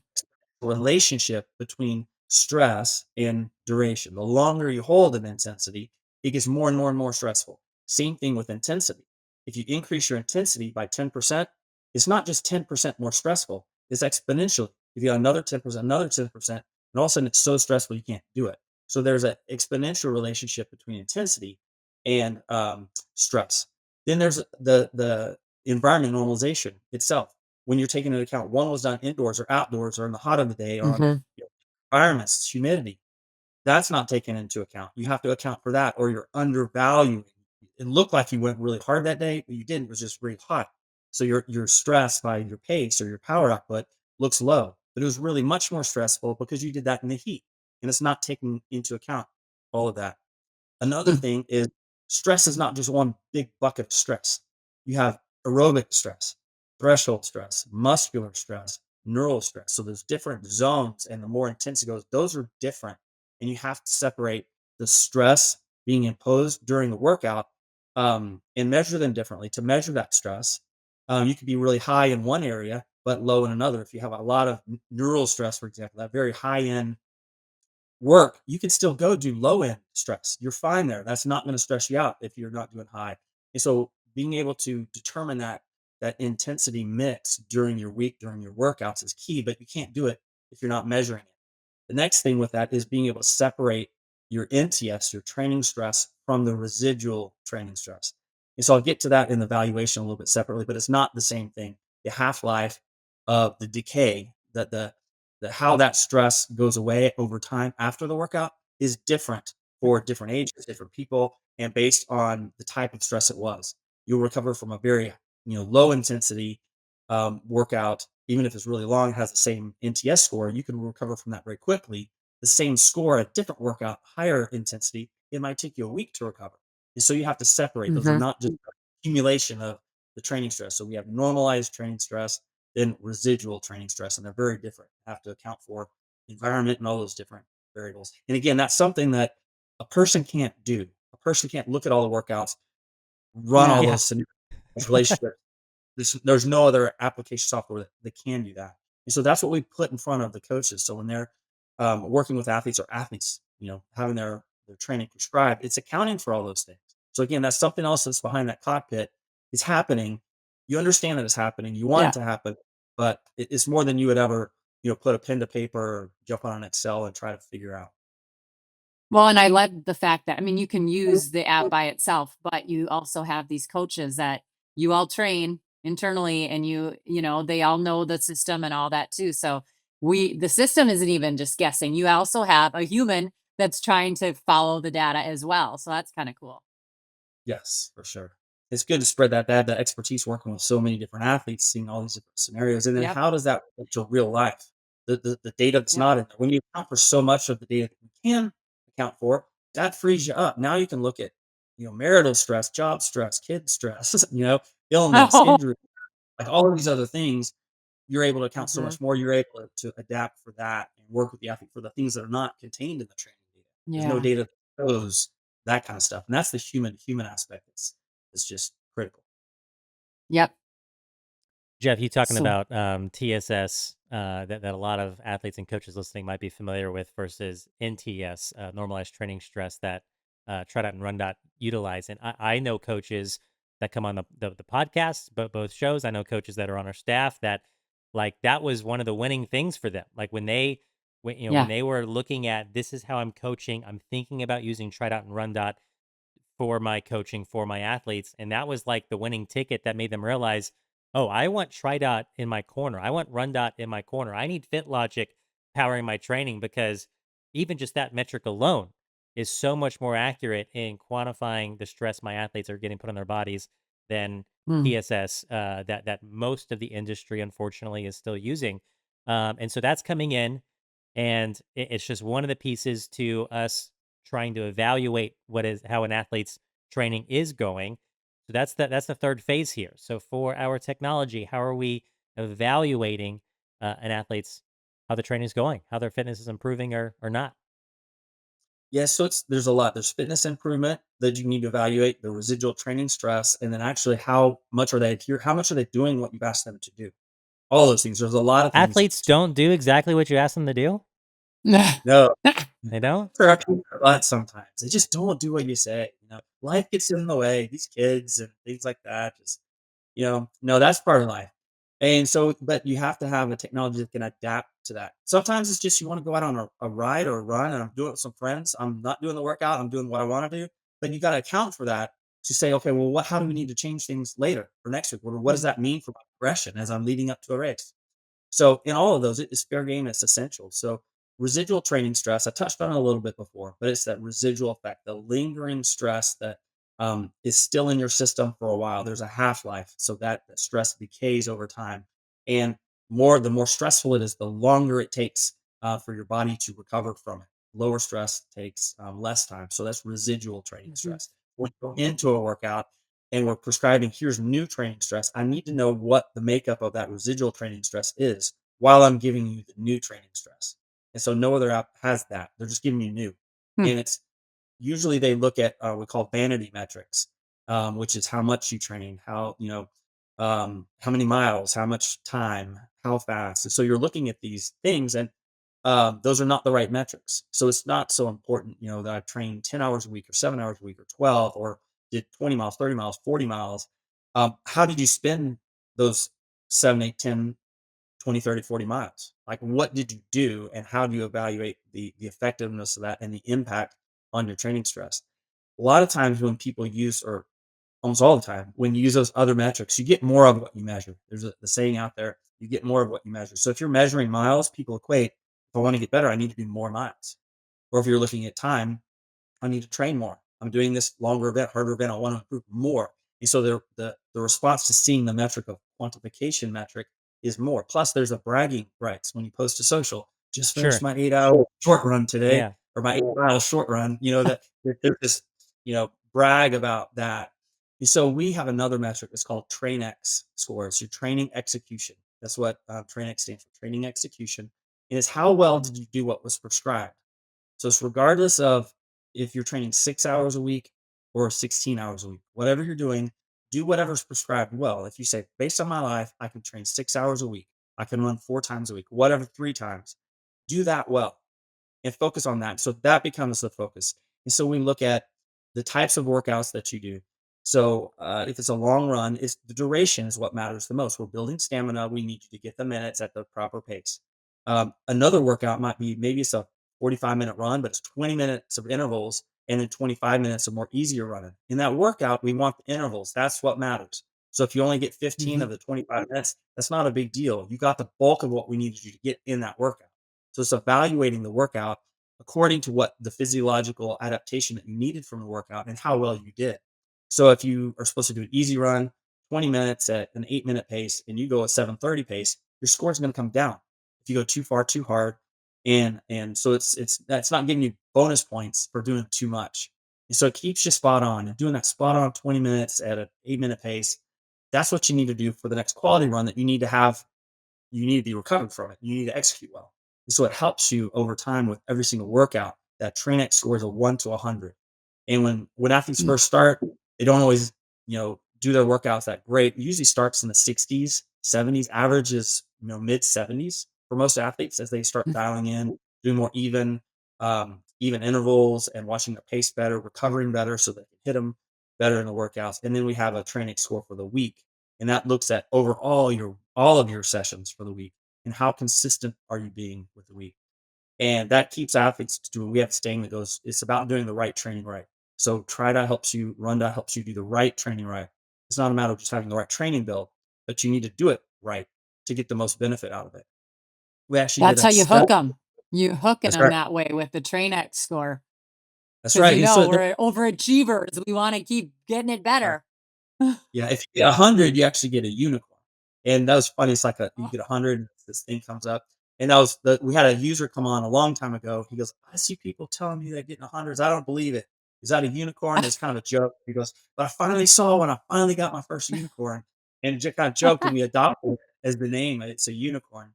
relationship between stress and duration. The longer you hold an intensity, it gets more and more and more stressful. Same thing with intensity. If you increase your intensity by 10%, it's not just 10% more stressful, it's exponential. If you got another 10%, and all of a sudden it's so stressful you can't do it. So there's an exponential relationship between intensity and stress. Then there's the environment normalization itself. When you're taking into account, one was done indoors or outdoors or in the hot of the day or on Mhm. environments, humidity, that's not taken into account. You have to account for that, or you're undervaluing. It looked like you went really hard that day, but you didn't. It was just really hot. So your stress by your pace or your power output looks low, but it was really much more stressful because you did that in the heat, and it's not taking into account all of that. Another Mm. thing is, stress is not just one big bucket of stress. You have aerobic stress, threshold stress, muscular stress, neural stress. So there's different zones, and the more intense it goes, those are different. And you have to separate the stress being imposed during the workout, and measure them differently. To measure that stress, you could be really high in one area, but low in another. If you have a lot of neural stress, for example, that very high end work, you can still go do low end stress. You're fine there. That's not going to stress you out if you're not doing high. And so being able to determine that intensity mix during your week, during your workouts is key, but you can't do it if you're not measuring it. The next thing with that is being able to separate your NTS, your training stress, from the residual training stress. And so I'll get to that in the valuation a little bit separately, but it's not the same thing. The half life of the decay, that the how that stress goes away over time after the workout is different for different ages, different people, and based on the type of stress it was. You'll recover from a very low intensity workout, even if it's really long, has the same NTS score, you can recover from that very quickly. The same score, a different workout, higher intensity, it might take you a week to recover. And so you have to separate. Those are Mhm. not just accumulation of the training stress. So we have normalized training stress, then residual training stress, and they're very different. Have to account for environment and all those different variables. And again, that's something that a person can't do. A person can't look at all the workouts, run all No. Yeah. those scenarios, relationships. There's no other application software that can do that. And so that's what we put in front of the coaches. So when they're working with athletes, or athletes, having their training prescribed, it's accounting for all those things. So again, that's something else that's behind that cockpit. It's happening. You understand that it's happening. You want Yeah. it to happen, but it's more than you would ever, put a pen to paper or jump on an Excel and try to figure out. Well, and I love the fact that, I mean, you can use the app by itself, but you also have these coaches that you all train internally, and they all know the system and all that too. So the system isn't even just guessing. You also have a human that's trying to follow the data as well. So that's kind of cool. Yes, for sure. It's good to spread that expertise working with so many different athletes, seeing all these different scenarios, and then Yep. how does that relate to real life? The data that's Yep. not in there. When you account for so much of the data that you can account for, that frees you up. Now you can look at, marital stress, job stress, kid stress, illness, Oh. injury, like all of these other things. You're able to account so Mhm. much more. You're able to adapt for that and work with the athlete for the things that are not contained in the training data. There's no Yeah. data that shows that kind of stuff, and that's the human aspect. It's just critical. Yep. Jeff, you talking So about TSS that a lot of athletes and coaches listening might be familiar with versus NTS, normalized training stress that TriDot and RunDot utilize. And I know coaches that come on the podcast, but both shows. I know coaches that are on our staff that like that was one of the winning things for them. Like when yeah. they were looking at this is how I'm coaching, I'm thinking about using TriDot and RunDot for my coaching for my athletes. And that was like the winning ticket that made them realize, oh, I want TriDot in my corner. I want RunDot in my corner. I need FitLogic powering my training because even just that metric alone is so much more accurate in quantifying the stress my athletes are getting put on their bodies than Mm. TSS that most of the industry unfortunately is still using. And so that's coming in, and it's just one of the pieces to us trying to evaluate how an athlete's training is going. So that's the third phase here. So for our technology, how are we evaluating an athlete's how the training is going, how their fitness is improving or not? Yeah, so there's a lot. There's fitness improvement that you need to evaluate, the residual training stress, and then actually how much are they here? How much are they doing what you've asked them to do? All those things. There's a lot of things. Athletes don't do exactly what you ask them to do. No, They don't. for a lot sometimes. They just don't do what you say. Life gets in the way. These kids and things like that. Just no, that's part of life. And so, but you have to have a technology that can adapt to that. Sometimes it's just you want to go out on a ride or a run, and I'm doing it with some friends. I'm not doing the workout. I'm doing what I want to do. But you got to account for that to say, okay, well, how do we need to change things later or next week? What does that mean for my progression as I'm leading up to a race? So in all of those, it's fair game. It's essential. So residual training stress, I touched on it a little bit before, but it's that residual effect, the lingering stress that is still in your system for a while. There's a half life, so that stress decays over time, and the more stressful it is, the longer it takes for your body to recover from it. Lower stress takes less time, so that's residual training Mhm. stress. When you go into a workout and we're prescribing here's new training stress, I need to know what the makeup of that residual training stress is while I'm giving you the new training stress. And so no other app has that. They're just giving you new. Hmm. And it's usually they look at we call vanity metrics, which is how much you train, how many miles, how much time, how fast. And so you're looking at these things, and those are not the right metrics. So it's not so important, that I trained 10 hours a week or 7 hours a week or 12 or did 20 miles, 30 miles, 40 miles. How did you spend those 7, 8, 10, 20, 30, 40 miles? Like, what did you do, and how do you evaluate the effectiveness of that and the impact on your training stress? A lot of times when people use, or almost all the time, when you use those other metrics, you get more of what you measure. There's the saying out there, you get more of what you measure. So if you're measuring miles, people equate, if I want to get better, I need to do more miles. Or if you're looking at time, I need to train more. I'm doing this longer event, harder event. I want to improve more. And so the response to seeing the metric of quantification metric is more. Plus, there's a bragging rights when you post to social. Just finished Sure. my 8 hour short run today, Yeah. or my 8 mile short run. That there's this, brag about that. And so we have another metric. It's called TrainX score. It's your training execution. That's what TrainX stands for. Training execution. And it's how well did you do what was prescribed. So it's regardless of if you're training 6 hours a week or 16 hours a week, whatever you're doing, do whatever's prescribed well. If you say, based on my life, I can train 6 hours a week, I can run 4 times a week, whatever, 3 times, do that well and focus on that. So that becomes the focus. And so we look at the types of workouts that you do. So if it's a long run, it's the duration is what matters the most. We're building stamina. We need you to get the minutes at the proper pace. Another workout might be maybe it's a 45-minute run, but it's 20 minutes of intervals and then 25 minutes of more easier running. In that workout, we want the intervals. That's what matters. So if you only get 15 of the 25 minutes, that's not a big deal. You got the bulk of what we needed you to get in that workout. So it's evaluating the workout according to what the physiological adaptation that you needed from the workout and how well you did. So if you are supposed to do an easy run, 20 minutes at an 8-minute pace, and you go a 7:30 pace, your score is going to come down if you go too far, too hard. And so it's that's not giving you bonus points for doing too much. And so it keeps you spot on, and doing that spot on 20 minutes at an 8-minute pace. That's what you need to do for the next quality run that you need to have. You need to be recovered from it. You need to execute well. And so it helps you over time with every single workout. That TrainX score is a 1 to 100. And when athletes first start, they don't always, do their workouts that great. It usually starts in the 60s, 70s. Average is, mid 70s for most athletes as they start dialing in, doing more even intervals and watching their pace better, recovering better so they can hit them better in the workouts. And then we have a training score for the week, and that looks at overall all of your sessions for the week and how consistent are you being with the week. And that keeps athletes doing. We have a saying that goes, it's about doing the right training right. So TriDot helps you, RunDot helps you do the right training right. It's not a matter of just having the right training build, but you need to do it right to get the most benefit out of it. We actually did That's a how you hook step. them. You hooking That's them right. that way with the TrainX score. That's Because right. And so we're overachievers. We want to keep getting it better. yeah, if you get 100, you actually get a unicorn. And that was funny. It's like you get 100, this thing comes up. And we had a user come on a long time ago. He goes, I see people telling me they're getting 100s. I don't believe it. Is that a unicorn? It's kind of a joke. He goes, but I finally saw when I finally got my first unicorn. And just kind of joked, and we adopted it as the name. It's a unicorn.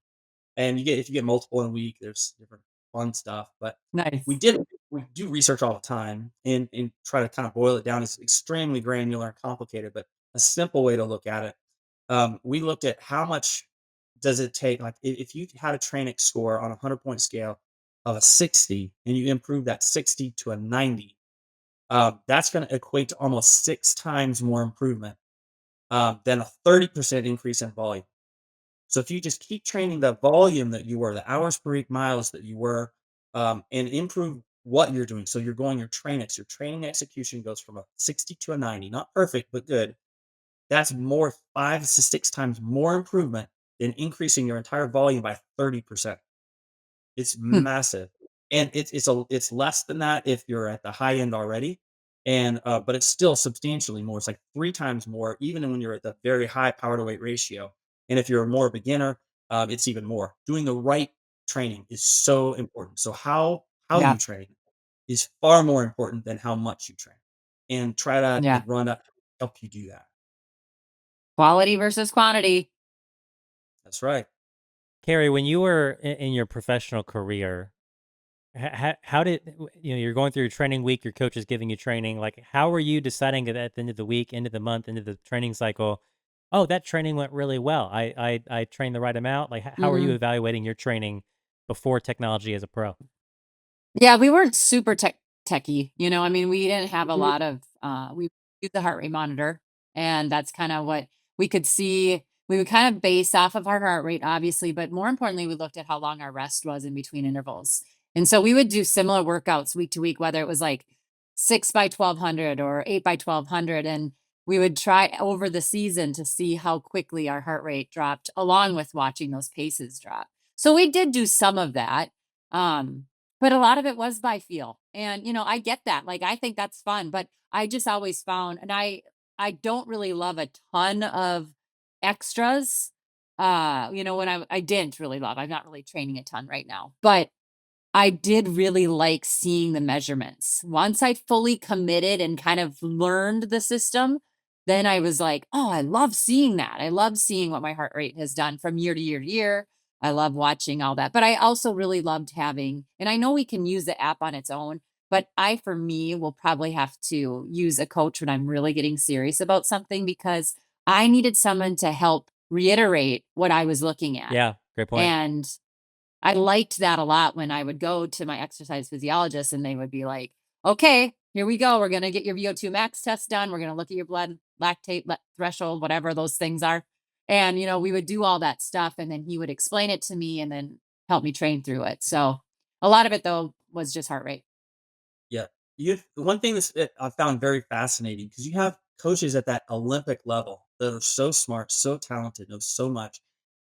And if you get multiple in a week, there's different fun stuff. But we Nice. did we do research all the time and try to kind of boil it down. It's extremely granular and complicated, but a simple way to look at it. We looked at how much does it take, like if you had a training score on a 100-point scale of a 60 and you improve that 60 to a 90, that's going to equate to almost 6 times more improvement than a 30% increase in volume. So if you just keep training the volume that you were, the hours per week, miles that you were, and improve what you're doing. So your training execution goes from a 60 to a 90, not perfect, but good. That's more 5 to 6 times more improvement than increasing your entire volume by 30%. It's Hmm. massive, and it's less than that if you're at the high end already, and but it's still substantially more. It's like 3 times more, even when you're at the very high power to weight ratio. And if you're a more beginner, it's even more. Doing the right training is so important. So how Yeah. you train is far more important than how much you train. And try that Yeah. and run that help you do that. Quality versus quantity. That's right. Carrie, when you were in your professional career, how did you're going through your training week, your coach is giving you training, like how were you deciding at the end of the week, end of the month, into the training cycle, oh, that training went really well, I trained the right amount, like how are you Mhm. evaluating your training before technology as a pro? Yeah, we weren't super techy. I mean, we didn't have a lot of we used the heart rate monitor, and that's kind of what we could see. We would kind of base off of our heart rate, obviously, but more importantly, we looked at how long our rest was in between intervals. And so we would do similar workouts week to week, whether it was like 6 by 1200 or 8 by 1200. And we would try over the season to see how quickly our heart rate dropped, along with watching those paces drop. So we did do some of that. Um, but a lot of it was by feel. And, I get that. Like, I think that's fun, but I just always found, and I don't really love a ton of extras. When I didn't really love, I'm not really training a ton right now, but I did really like seeing the measurements. Once I fully committed and kind of learned the system, then I was like, oh, I love seeing that. I love seeing what my heart rate has done from year to year to year. I love watching all that. But I also really loved having, and I know we can use the app on its own, but for me, will probably have to use a coach when I'm really getting serious about something, because I needed someone to help reiterate what I was looking at. Yeah, great point. And I liked that a lot when I would go to my exercise physiologist and they would be like, okay, here we go. We're going to get your VO2 max test done. We're going to look at your blood lactate threshold, whatever those things are. And, we would do all that stuff. And then he would explain it to me and then help me train through it. So a lot of it, though, was just heart rate. Yeah. The one thing that I found very fascinating, because you have coaches at that Olympic level that are so smart, so talented, know so much.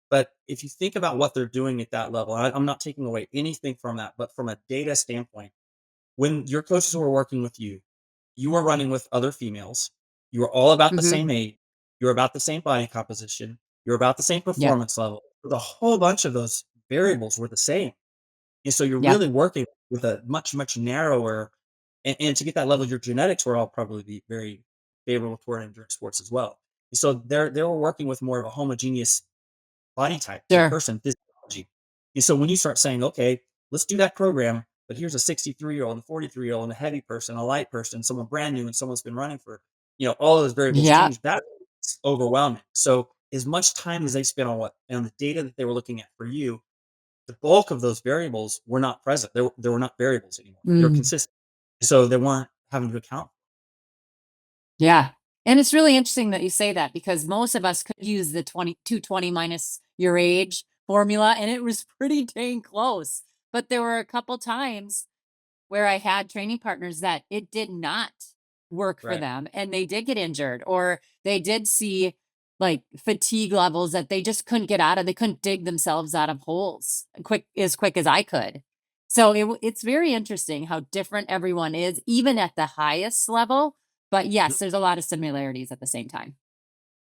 But if you think about what they're doing at that level, I'm not taking away anything from that, but from a data standpoint, when your coaches were working with you, you were running with other females. You were all about the Hmm. same age. You're about the same body composition. You're about the same Yep. performance level. The whole bunch of those variables were the same. And so you're Yep. really working with a much, much narrower, and to get that level, your genetics were all probably be very favorable toward endurance sports as well. And so they were working with more of a homogeneous body type and Sure. person physiology. And so when you start saying, okay, let's do that program, but here's a 63-year-old, a 43-year-old, and a heavy person, a light person, someone brand new, and someone's been running for, all of those variables Yeah. change. That's overwhelming. So as much time as they spent on the data that they were looking at for you, the bulk of those variables were not present. They were not variables anymore. They were Mm. consistent. So they weren't having to account. Yeah. And it's really interesting that you say that because most of us could use the 220 minus your age formula and it was pretty dang close. But there were a couple times where I had training partners that it did not work for Right. them and they did get injured or they did see like fatigue levels that they just couldn't get out of. They couldn't dig themselves out of holes quick as I could. So it's very interesting how different everyone is, even at the highest level. But yes, there's a lot of similarities at the same time.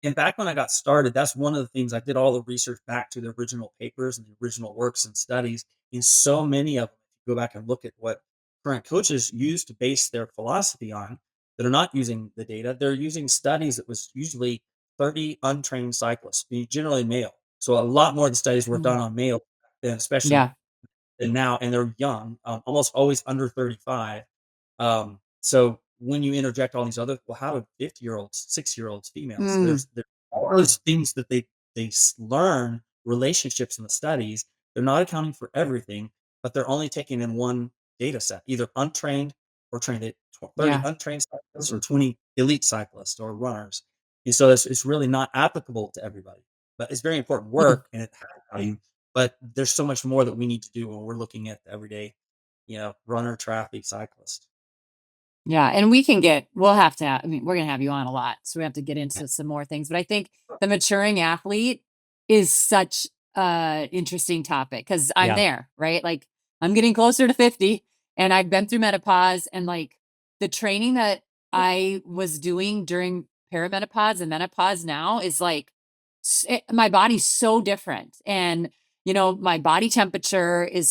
And back when I got started, that's one of the things I did all the research back to the original papers and the original works and studies. And so many of them, if you go back and look at what current coaches use to base their philosophy on, that are not using the data, they're using studies that was usually 30 untrained cyclists, generally male. So a lot more of the studies were done Mm. on male, than especially Yeah. than now, and they're young, almost always under 35. So when you interject all these other, well, how do 50-year-olds, 6-year-olds, females, Mm. there's all those things that they learn relationships in the studies. They're not accounting for everything, but they're only taking in one data set, either untrained or trained. 30 Yeah. untrained cyclists or 20 elite cyclists or runners. And so it's really not applicable to everybody, but it's very important Mm. work and it has value. But there's so much more that we need to do when we're looking at the everyday, runner, triathlete, cyclist. Yeah, and we'll have to I mean, we're gonna have you on a lot, so we have to get into some more things, but I think the maturing athlete is such a interesting topic because 'cause I'm Yeah. there, right? Like, I'm getting closer to 50, and I've been through menopause, and, like, the training that I was doing during perimenopause and menopause now is, like, my body's so different, and, my body temperature it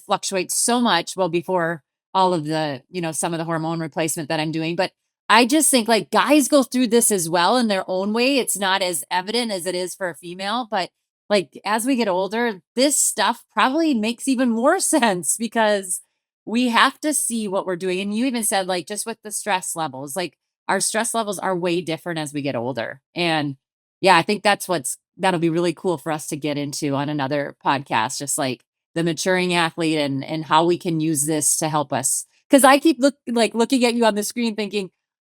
fluctuates so much, well, before all of the, some of the hormone replacement that I'm doing. But I just think like guys go through this as well in their own way. It's not as evident as it is for a female, but like as we get older, this stuff probably makes even more sense because we have to see what we're doing. And you even said like just with the stress levels, like our stress levels are way different as we get older. And yeah, I think that'll be really cool for us to get into on another podcast, just like the maturing athlete and how we can use this to help us. Because I keep looking at you on the screen thinking,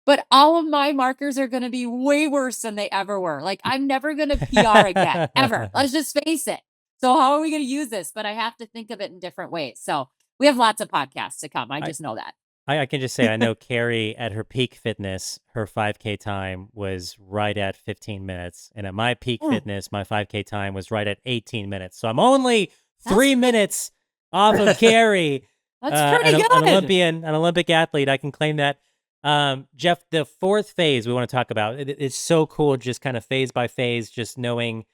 but all of my markers are going to be way worse than they ever were. Like I'm never going to PR again, ever. Let's just face it. So how are we going to use this? But I have to think of it in different ways. So we have lots of podcasts to come. I I, just know that. I can just say I know Carrie at her peak fitness, her 5K time was right at 15 minutes. And at my peak Mm, fitness, my 5K time was right at 18 minutes. So I'm only that's 3 minutes off of Carrie, that's pretty an good. an Olympic athlete. I can claim that. Jeff, the fourth phase we want to talk about, it's so cool just kind of phase by phase, just knowing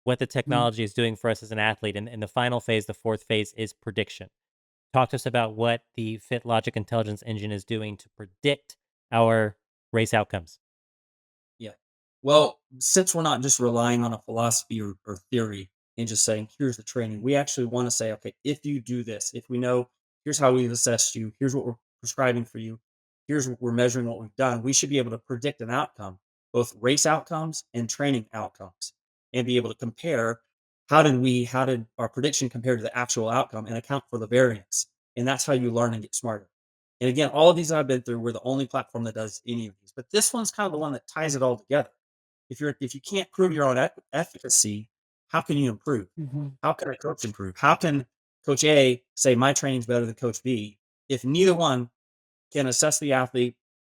what the Mm. technology is doing for us as an athlete. And the final phase, the fourth phase, is prediction. Talk to us about what the FitLogic Intelligence Engine is doing to predict our race outcomes. Yeah. Well, since we're not just relying on a philosophy or theory and just saying, here's the training, we actually want to say, okay, if you do this, if we know, here's how we've assessed you, here's what we're prescribing for you, here's what we're measuring what we've done, we should be able to predict an outcome, both race outcomes and training outcomes, and be able to compare how did our prediction compare to the actual outcome and account for the variance. And that's how you learn and get smarter. And again, all of these I've been through, we're the only platform that does any of these. But this one's kind of the one that ties it all together. If you can't prove your own efficacy, how can you improve? Mhm. How can a coach improve? How can Coach A say my training's better than Coach B if neither one can assess the athlete,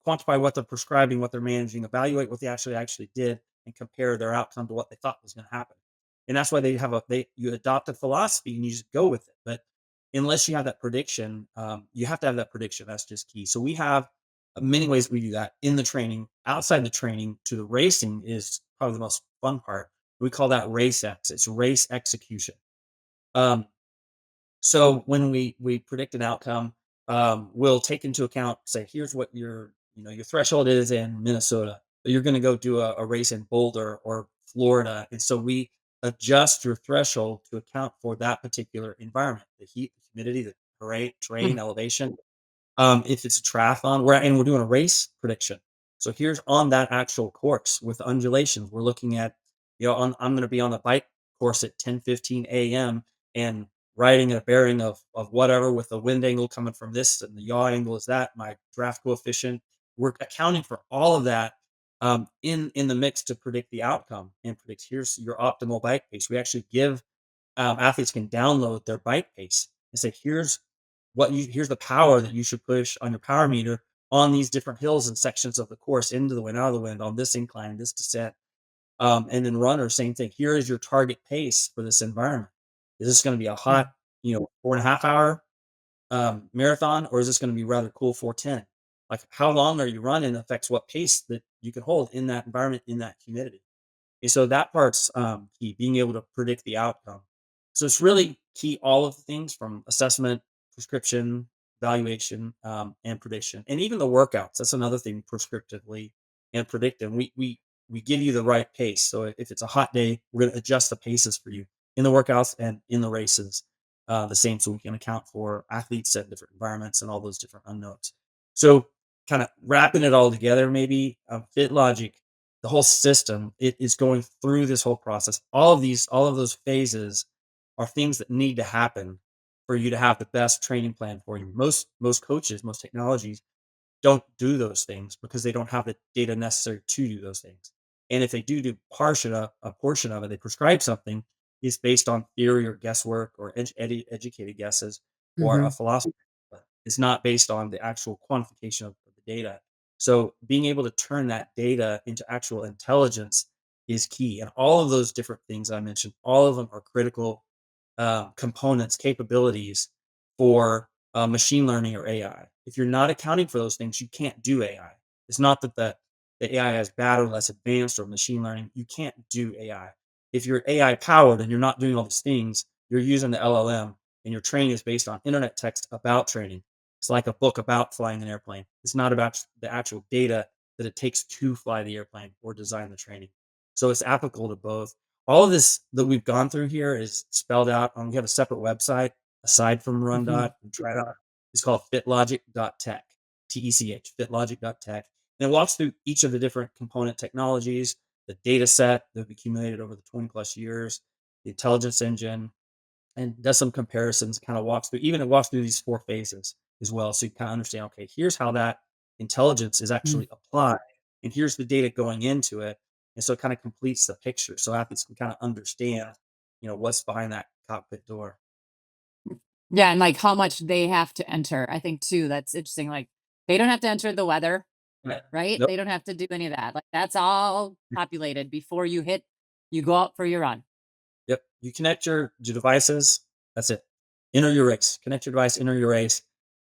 quantify what they're prescribing, what they're managing, evaluate what they actually did, and compare their outcome to what they thought was going to happen. And that's why you adopt a philosophy and you just go with it. But unless you have that prediction, you have to have that prediction. That's just key. So we have many ways we do that in the training. Outside the training to the racing is probably the most fun part. We call that race X. It's race execution. Um, so when we predict an outcome, we'll take into account, say, here's what your threshold is in Minnesota, but you're going to go do a race in Boulder or Florida, and so we adjust your threshold to account for that particular environment, the heat, the humidity, the terrain, elevation. If it's a triathlon, we're doing a race prediction. So here's on that actual course with undulations. We're looking at, I'm going to be on the bike course at 10:15 a.m. and riding a bearing of whatever with the wind angle coming from this and the yaw angle is that, my draft coefficient. We're accounting for all of that in the mix to predict the outcome and predict here's your optimal bike pace. We actually give athletes can download their bike pace and say, here's the power that you should push on your power meter on these different hills and sections of the course, into the wind, out of the wind, on this incline, this descent. And then runner, same thing. Here is your target pace for this environment. Is this going to be a hot, 4.5 hour marathon, or is this going to be rather cool 4:10? Like, how long are you running affects what pace that you can hold in that environment, in that humidity. And so that part's key, being able to predict the outcome. So it's really key, all of the things from assessment, prescription, evaluation, and prediction, and even the workouts. That's another thing, prescriptively and predictive. We give you the right pace. So if it's a hot day, we're going to adjust the paces for you in the workouts and in the races. The same, so we can account for athletes at different environments and all those different unknowns. So kind of wrapping it all together, maybe FitLogic, the whole system, it is going through this whole process. All of those phases are things that need to happen for you to have the best training plan for you. Most coaches, most technologies don't do those things because they don't have the data necessary to do those things. And if they do a portion of it, they prescribe something, it's based on theory or guesswork or educated guesses or a Mhm. philosophy. But it's not based on the actual quantification of the data. So being able to turn that data into actual intelligence is key. And all of those different things I mentioned, all of them are critical components, capabilities for machine learning or AI. If you're not accounting for those things, you can't do AI. It's not that the AI is bad or less advanced or machine learning. You can't do AI. If you're AI powered and you're not doing all these things, you're using the LLM and your training is based on internet text about training. It's like a book about flying an airplane. It's not about the actual data that it takes to fly the airplane or design the training. So it's applicable to both. All of this that we've gone through here is spelled out on, we have a separate website aside from Mhm. RunDot and TriDot. It's called FitLogic.tech, TECH, FitLogic.tech. And it walks through each of the different component technologies, the data set that we've accumulated over the 20 plus years, the intelligence engine, and does some comparisons, kind of walks through these 4 phases as well. So you kind of understand, okay, here's how that intelligence is Mm. actually applied, and here's the data going into it. And so it kind of completes the picture. So athletes can kind of understand, what's behind that cockpit door. Yeah, and like how much they have to enter. I think too, that's interesting. Like they don't have to enter the weather, Right. right? Nope. They don't have to do any of that. Like that's all populated before you go out for your run. Yep. You connect your devices. That's it. Enter your race. Connect your device, enter your race,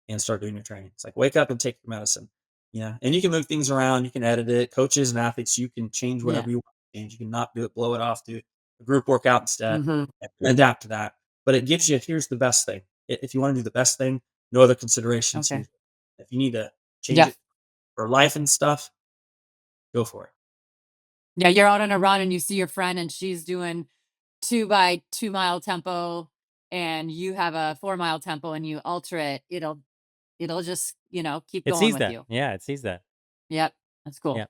and start doing your training. It's like wake up and take your medicine. Yeah. And you can move things around. You can edit it. Coaches and athletes, you can change Yeah. whatever you want to change. You can not do it, blow it off, do a group workout instead, Hmm. and adapt to that. But it gives you, here's the best thing. If you want to do the best thing, no other considerations. Okay. If you need to change Yeah. it for life and stuff, go for it. Yeah. You're out on a run and you see your friend and she's doing 2 by 2 mile tempo and you have a 4 mile tempo and you alter it. It'll just, keep It going sees with that. you. Yeah, it sees that. Yep. That's Yeah. cool.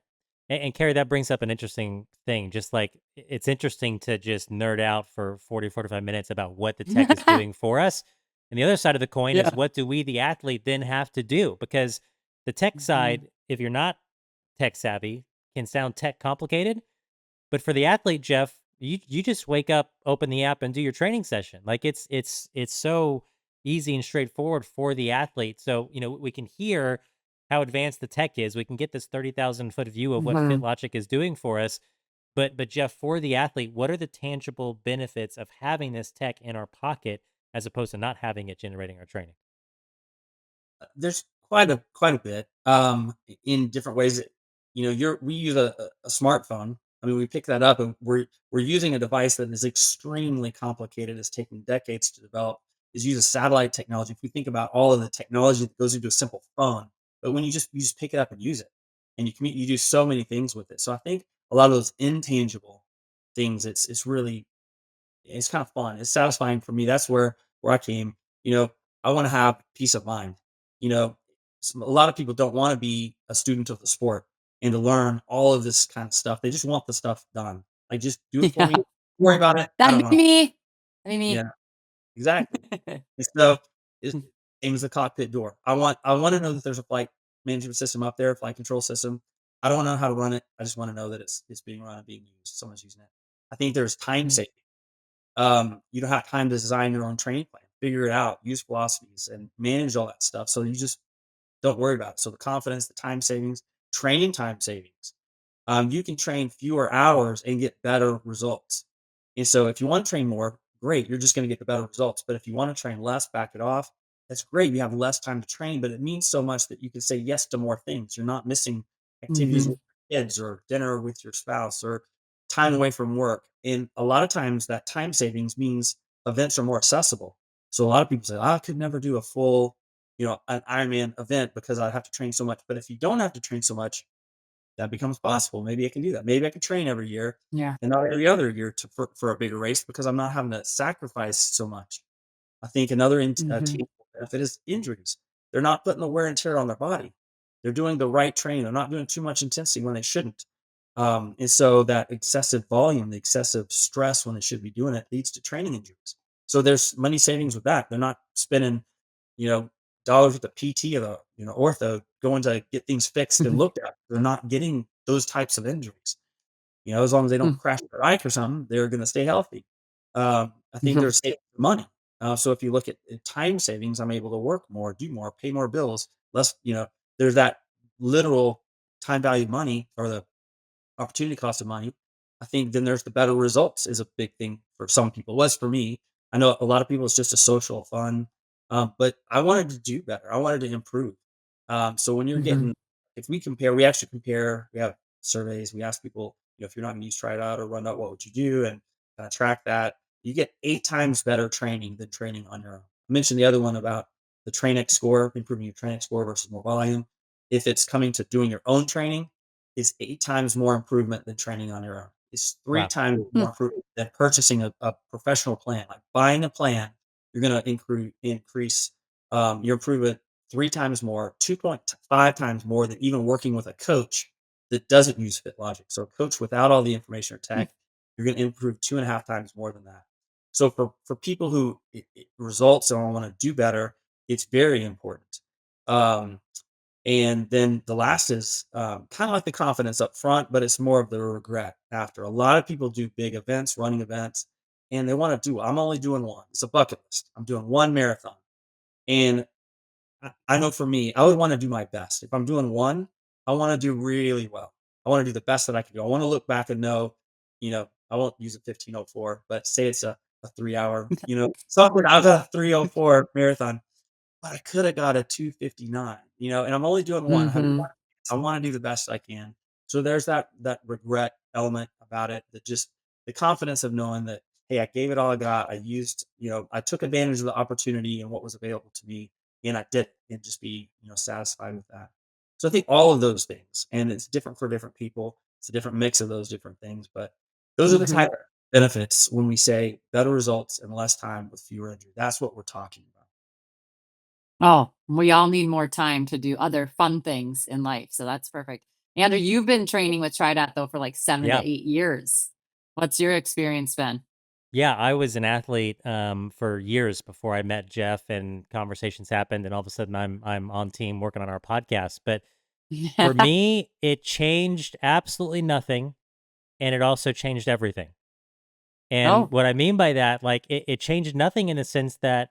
And Carrie, that brings up an interesting thing. Just like it's interesting to just nerd out for 40, 45 minutes about what the tech is doing for us. And the other side of the coin is Yeah. what do we, the athlete, then have to do? Because the tech Mhm. side, if you're not tech savvy, can sound tech complicated. But for the athlete, Jeff, you just wake up, open the app, and do your training session. Like it's so easy and straightforward for the athlete. So we can hear how advanced the tech is. We can get this 30,000 foot view of what Mhm. FitLogic is doing for us. But Jeff, for the athlete, what are the tangible benefits of having this tech in our pocket as opposed to not having it generating our training? There's quite a bit in different ways. We use a smartphone. I mean, we pick that up and we're using a device that is extremely complicated. It's taken decades to develop. Is uses satellite technology. If we think about all of the technology that goes into a simple phone, but when you just pick it up and use it, and you do so many things with it. So I think a lot of those intangible things, it's kind of fun. It's satisfying for me. That's where I came. You know, I want to have peace of mind. You know, a lot of people don't want to be a student of the sport and to learn all of this kind of stuff. They just want the stuff done. Like, just do it for me. Yeah. Don't worry about it. I That'd don't be know. me. That'd be Yeah, me. exactly. And so it's same as the cockpit door. I want to know that there's a flight management system up there, flight control system. I don't know how to run it. I just want to know that it's being run and being used. Someone's using it. I think there's time Mhm. saving. You don't have time to design your own training plan, figure it out, use philosophies, and manage all that stuff. So you just don't worry about it. So the confidence, the time savings, training time savings. You can train fewer hours and get better results. And so if you want to train more, great, you're just going to get the better results. But if you want to train less, back it off. That's great. You have less time to train, but it means so much that you can say yes to more things. You're not missing activities Mhm. with your kids or dinner with your spouse or time away from work. And a lot of times that time savings means events are more accessible. So a lot of people say, "Oh, I could never do a full, an Ironman event because I have to train so much." But if you don't have to train so much, that becomes possible. Maybe I can do that. Maybe I can train every year Yeah. and not every other year for a bigger race because I'm not having to sacrifice so much. I think another Mhm. tangible benefit is injuries. They're not putting the wear and tear on their body. They're doing the right training. They're not doing too much intensity when they shouldn't. And so that excessive volume, the excessive stress when they should be doing it leads to training injuries. So there's money savings with that. They're not spending, you know, dollars with the PT or the, ortho going to get things fixed and Mhm. looked at. They're not getting those types of injuries. As long as they don't Mm. crash their bike or something, they're going to stay healthy. I think Mhm. they're saving money. So if you look at time savings, I'm able to work more, do more, pay more bills, less. There's that literal time value of money or the opportunity cost of money. I think then there's the better results is a big thing for some people. Was for me. I know a lot of people it's just a social fun, but I wanted to do better. I wanted to improve. So when you're Mhm. getting, if we compare, we actually compare. We have surveys. We ask people, if you're not going to use TriDot or RunDot, what would you do? And kind of track that. You get 8 times better training than training on your own. I mentioned the other one about the TrainX score, improving your TrainX score versus more volume. If it's coming to doing your own training, it's 8 times more improvement than training on your own. It's three Wow. times Hmm. more improvement than purchasing a professional plan. Like buying a plan, you're going to increase your improvement 3 times more, 2.5 times more than even working with a coach that doesn't use FitLogic. So a coach without all the information or Hmm. tech, you're going to improve 2.5 times more than that. So for people who results and want to do better, it's very important. Um, and then the last is kind of like the confidence up front, but it's more of the regret after. A lot of people do big events, running events, and they want to do, I'm only doing one. It's a bucket list. I'm doing one marathon. And I know for me, I would want to do my best. If I'm doing one, I want to do really well. I want to do the best that I can do. I want to look back and know, I won't use a 15:04, but say it's a 3 hour, something. I was a 3:04 marathon but I could have got a 2:59, and I'm only doing one. I have Mhm. one. I want to do the best I can. So there's that regret element about it, that just the confidence of knowing that, hey, I gave it all I got. I used, I took advantage of the opportunity and what was available to me, and I did, and just be, satisfied with that. So I think all of those things, and it's different for different people. It's a different mix of those different things, but those are the Mhm. type of benefits when we say better results and less time with fewer injuries. That's what we're talking about. Oh, we all need more time to do other fun things in life, so that's perfect. Andrew, you've been training with TriDot though for like 7 to Yeah. 8 years. What's your experience been? Yeah, I was an athlete for years before I met Jeff, and conversations happened, and all of a sudden I'm on team working on our podcast. But for me, it changed absolutely nothing, and it also changed everything. And Oh. what I mean by that, like it changed nothing in the sense that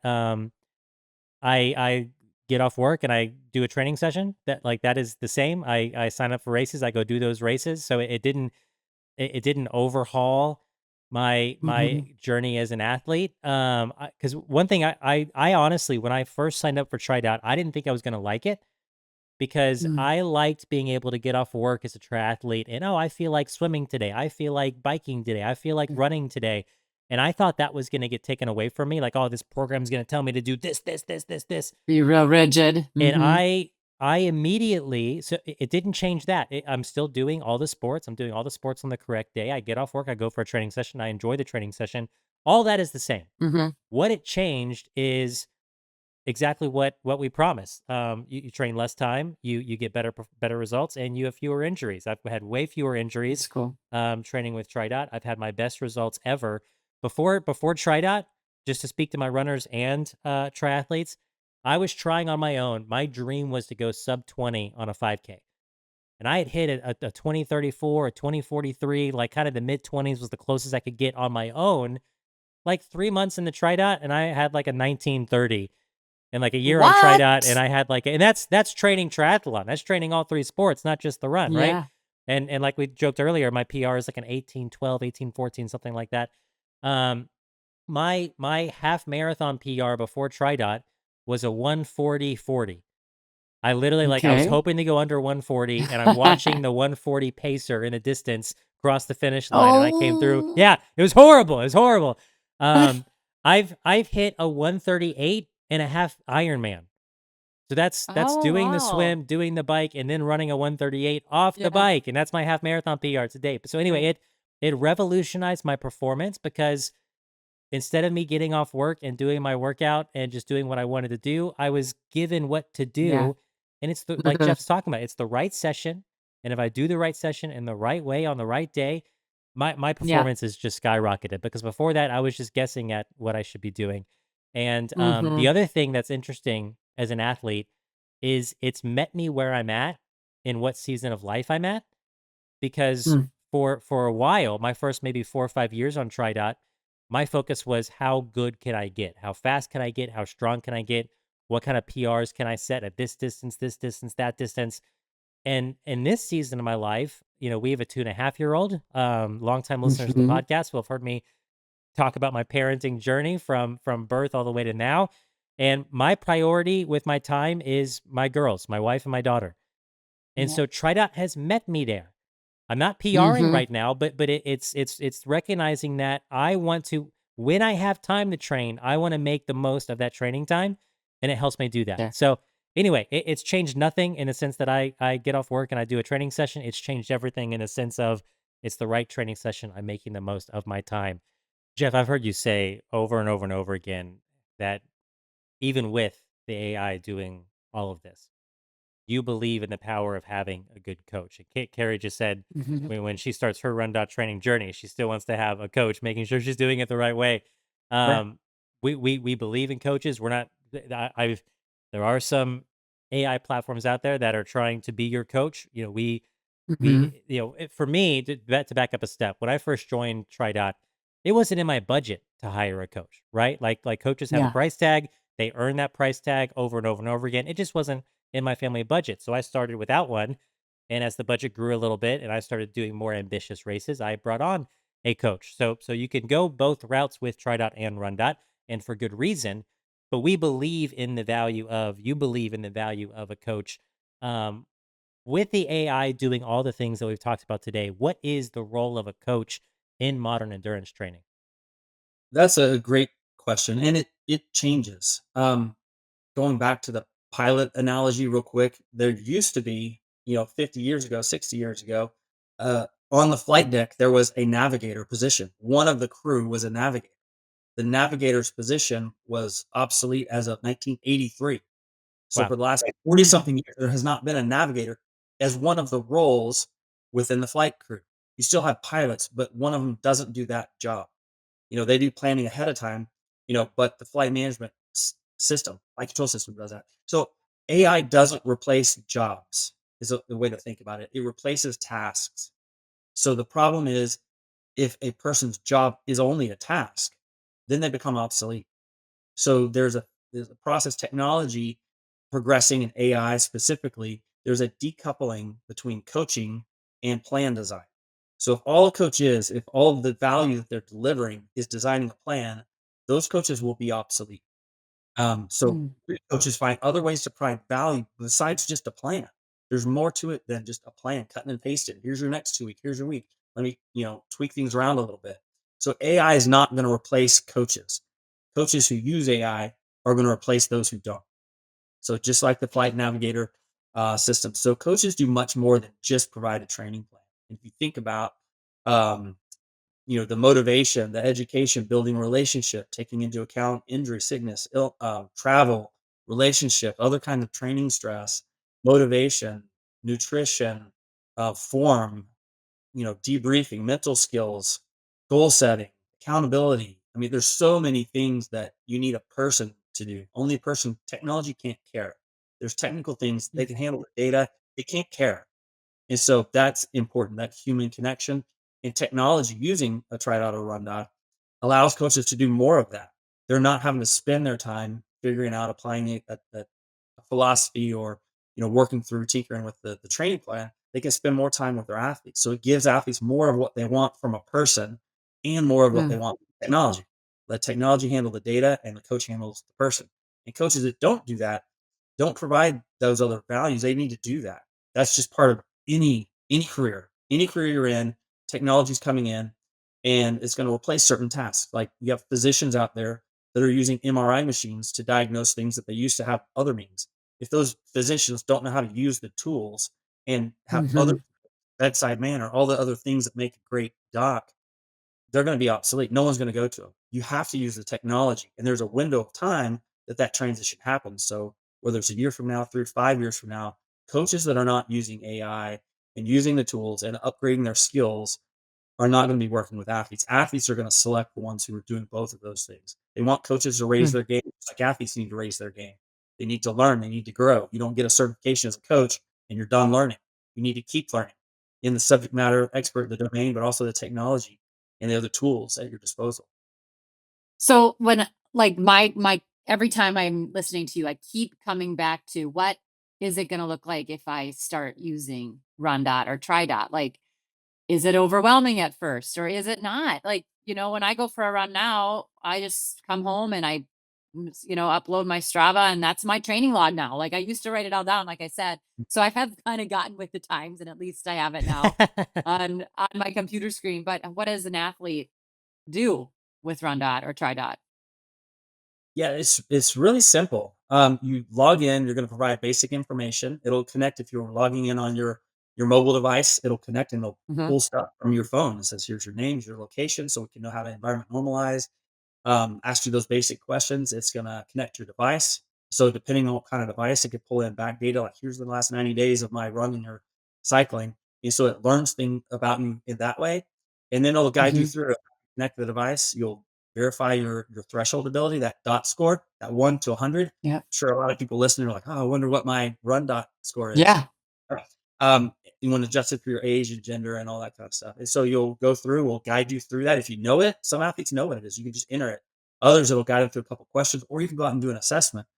I get off work and I do a training session that, like, that is the same. I sign up for races, I go do those races. So it didn't it didn't overhaul my Mhm. journey as an athlete. Because one thing I honestly, when I first signed up for TriDot, I didn't think I was going to like it because Mm. I liked being able to get off work as a triathlete and, oh, I feel like swimming today. I feel like biking today. I feel like Mm. running today. And I thought that was going to get taken away from me. Like, oh, this program's going to tell me to do this. Be real rigid. And Mhm. I immediately, so it didn't change that. I'm still doing all the sports. I'm doing all the sports on the correct day. I get off work. I go for a training session. I enjoy the training session. All that is the same. Mhm. What it changed is exactly what we promised. You train less time, you get better results, and you have fewer injuries. I've had way fewer That's injuries cool. training with TriDot. I've had my best results ever. Before TriDot, just to speak to my runners and triathletes, I was trying on my own. My dream was to go sub 20 on a 5K. And I had hit a 2034, a 2043, like kind of the mid 20s was the closest I could get on my own. Like 3 months in the TriDot, and I had like a 1930 and like a year on TriDot, and What? I had like, and that's training triathlon. That's training all three sports, not just the run, right? Yeah. And like we joked earlier, my PR is like an 1812, 1814, something like that. Um, my half marathon PR before TriDot was a 140:40. I literally like I was Okay. hoping to go under 140, and I'm watching the 140 pacer in the distance cross the finish line, and I came through. Oh. Yeah, it was horrible. It was horrible. Um, I've hit a 138 and a half Ironman. So that's Oh, doing the wow. swim, doing the bike, and then running a 138 off the Yeah. bike, and that's my half marathon PR to date. But so anyway, Right. it revolutionized my performance because instead of me getting off work and doing my workout and just doing what I wanted to do, I was given what to Yeah. do. And it's the like Jeff's talking about, it's the right session. And if I do the right session in the right way on the right day, my Yeah. performance is just skyrocketed because before that I was just guessing at what I should be doing. And the Mhm. other thing that's interesting as an athlete is it's met me where I'm at in what season of life I'm at because Mm. for a while, my first maybe 4 or 5 years on TriDot, my focus was how good can I get? How fast can I get? How strong can I get? What kind of PRs can I set at this distance, that distance? And in this season of my life, we have a 2.5-year-old. Longtime listeners of the Mhm. podcast will have heard me talk about my parenting journey from birth all the way to now. And my priority with my time is my girls, my wife and my daughter. And Yeah. so TriDot has met me there. I'm not PRing Mhm. right now, but it's recognizing that I want to when I have time to train, I want to make the most of that training time, and it helps me do that. Yeah. So anyway, it's changed nothing in the sense that I get off work and I do a training session. It's changed everything in the sense of it's the right training session. I'm making the most of my time. Jeff, I've heard you say over and over and over again that even with the AI doing all of this, you believe in the power of having a good coach. And Carrie just said Mhm. when she starts her run dot training journey, she still wants to have a coach, making sure she's doing it the right way. Right. We believe in coaches. We're not. I've there are some AI platforms out there that are trying to be your coach. Mhm. For me to back up a step, when I first joined TriDot, it wasn't in my budget to hire a coach, right? Like coaches have a Yeah. price tag, they earn that price tag over and over and over again. It just wasn't in my family budget. So I started without one. And as the budget grew a little bit and I started doing more ambitious races, I brought on a coach. So you can go both routes with TriDot and RunDot, and for good reason. But we believe in the value of you believe in the value of a coach. Um, with the AI doing all the things that we've talked about today, what is the role of a coach in modern endurance training? That's a great question, and it changes. Going back to the pilot analogy real quick, there used to be, 50 years ago, 60 years ago, on the flight deck, there was a navigator position. One of the crew was a navigator. The navigator's position was obsolete as of 1983. So Wow. for the last 40 something years, there has not been a navigator as one of the roles within the flight crew. You still have pilots, but one of them doesn't do that job. They do planning ahead of time, but the flight management system, flight control system does that. So AI doesn't replace jobs is the way to think about it. It replaces tasks. So the problem is if a person's job is only a task, then they become obsolete. So there's a process technology progressing in AI specifically. There's a decoupling between coaching and plan design. So if all a coach is, if all of the value that they're delivering is designing a plan, those coaches will be obsolete. So Mm. coaches find other ways to provide value besides just a plan. There's more to it than just a plan, cutting and pasting. Here's your next 2 week. Here's your week. Let me, tweak things around a little bit. So AI is not going to replace coaches. Coaches who use AI are going to replace those who don't. So just like the flight navigator system. So coaches do much more than just provide a training plan. If you think about, um, the motivation, the education, building relationship, taking into account injury, sickness, travel, relationship, other kind of training stress, motivation, nutrition, form, debriefing, mental skills, goal setting, accountability. I mean, there's so many things that you need a person to do. Only a person, technology can't care. There's technical things they can handle the data, they can't care. And so that's important, that human connection and technology using a TriDot or RunDot allows coaches to do more of that. They're not having to spend their time figuring out applying a philosophy or working through tinkering with the training plan. They can spend more time with their athletes. So it gives athletes more of what they want from a person and more of what they Mm. want from technology. Let technology handle the data and the coach handles the person. And coaches that don't do that don't provide those other values. They need to do that. That's just part of any career. Any career you're in, technology's coming in and it's going to replace certain tasks. Like you have physicians out there that are using MRI machines to diagnose things that they used to have other means. If those physicians don't know how to use the tools and have other Mhm. bedside manner, all the other things that make a great doc, they're going to be obsolete. No one's going to go to them. You have to use the technology, and there's a window of time that transition happens. So whether it's a year from now, 3 to 5 years from now, coaches that are not using AI and using the tools and upgrading their skills are not going to be working with athletes. Athletes are going to select the ones who are doing both of those things. They want coaches to raise Mm. their game, just like athletes need to raise their game. They need to learn. They need to grow. You don't get a certification as a coach and you're done learning. You need to keep learning in the subject matter expert, the domain, but also the technology and the other tools at your disposal. So when like my every time I'm listening to you, I keep coming back to what is it going to look like if I start using RunDot or TriDot? Like, is it overwhelming at first or is it not? Like, when I go for a run now, I just come home and upload my Strava and that's my training log now. Like I used to write it all down, like I said. So I have kind of gotten with the times and at least I have it now on my computer screen. But what does an athlete do with RunDot or TriDot? Yeah, it's really simple. You log in. You're going to provide basic information. It'll connect if you're logging in on your mobile device. It'll connect and it'll Mhm. pull stuff from your phone. It says here's your name, your location, so we can know how to environment normalize. Ask you those basic questions. It's going to connect your device. So depending on what kind of device, it could pull in back data. Like here's the last 90 days of my running or cycling, and so it learns things about you in that way, and then it'll guide you Mhm. through it. Connect the device. You'll verify your threshold ability, that dot score, that 1 to 100. Yeah. Sure, a lot of people listening are like, "Oh, I wonder what my run dot score is." Yeah. You want to adjust it for your age and gender and all that kind of stuff. And so you'll go through, we'll guide you through that. If you know it, some athletes know what it is. You can just enter it. Others, it'll guide them through a couple questions, or you can go out and do an assessment.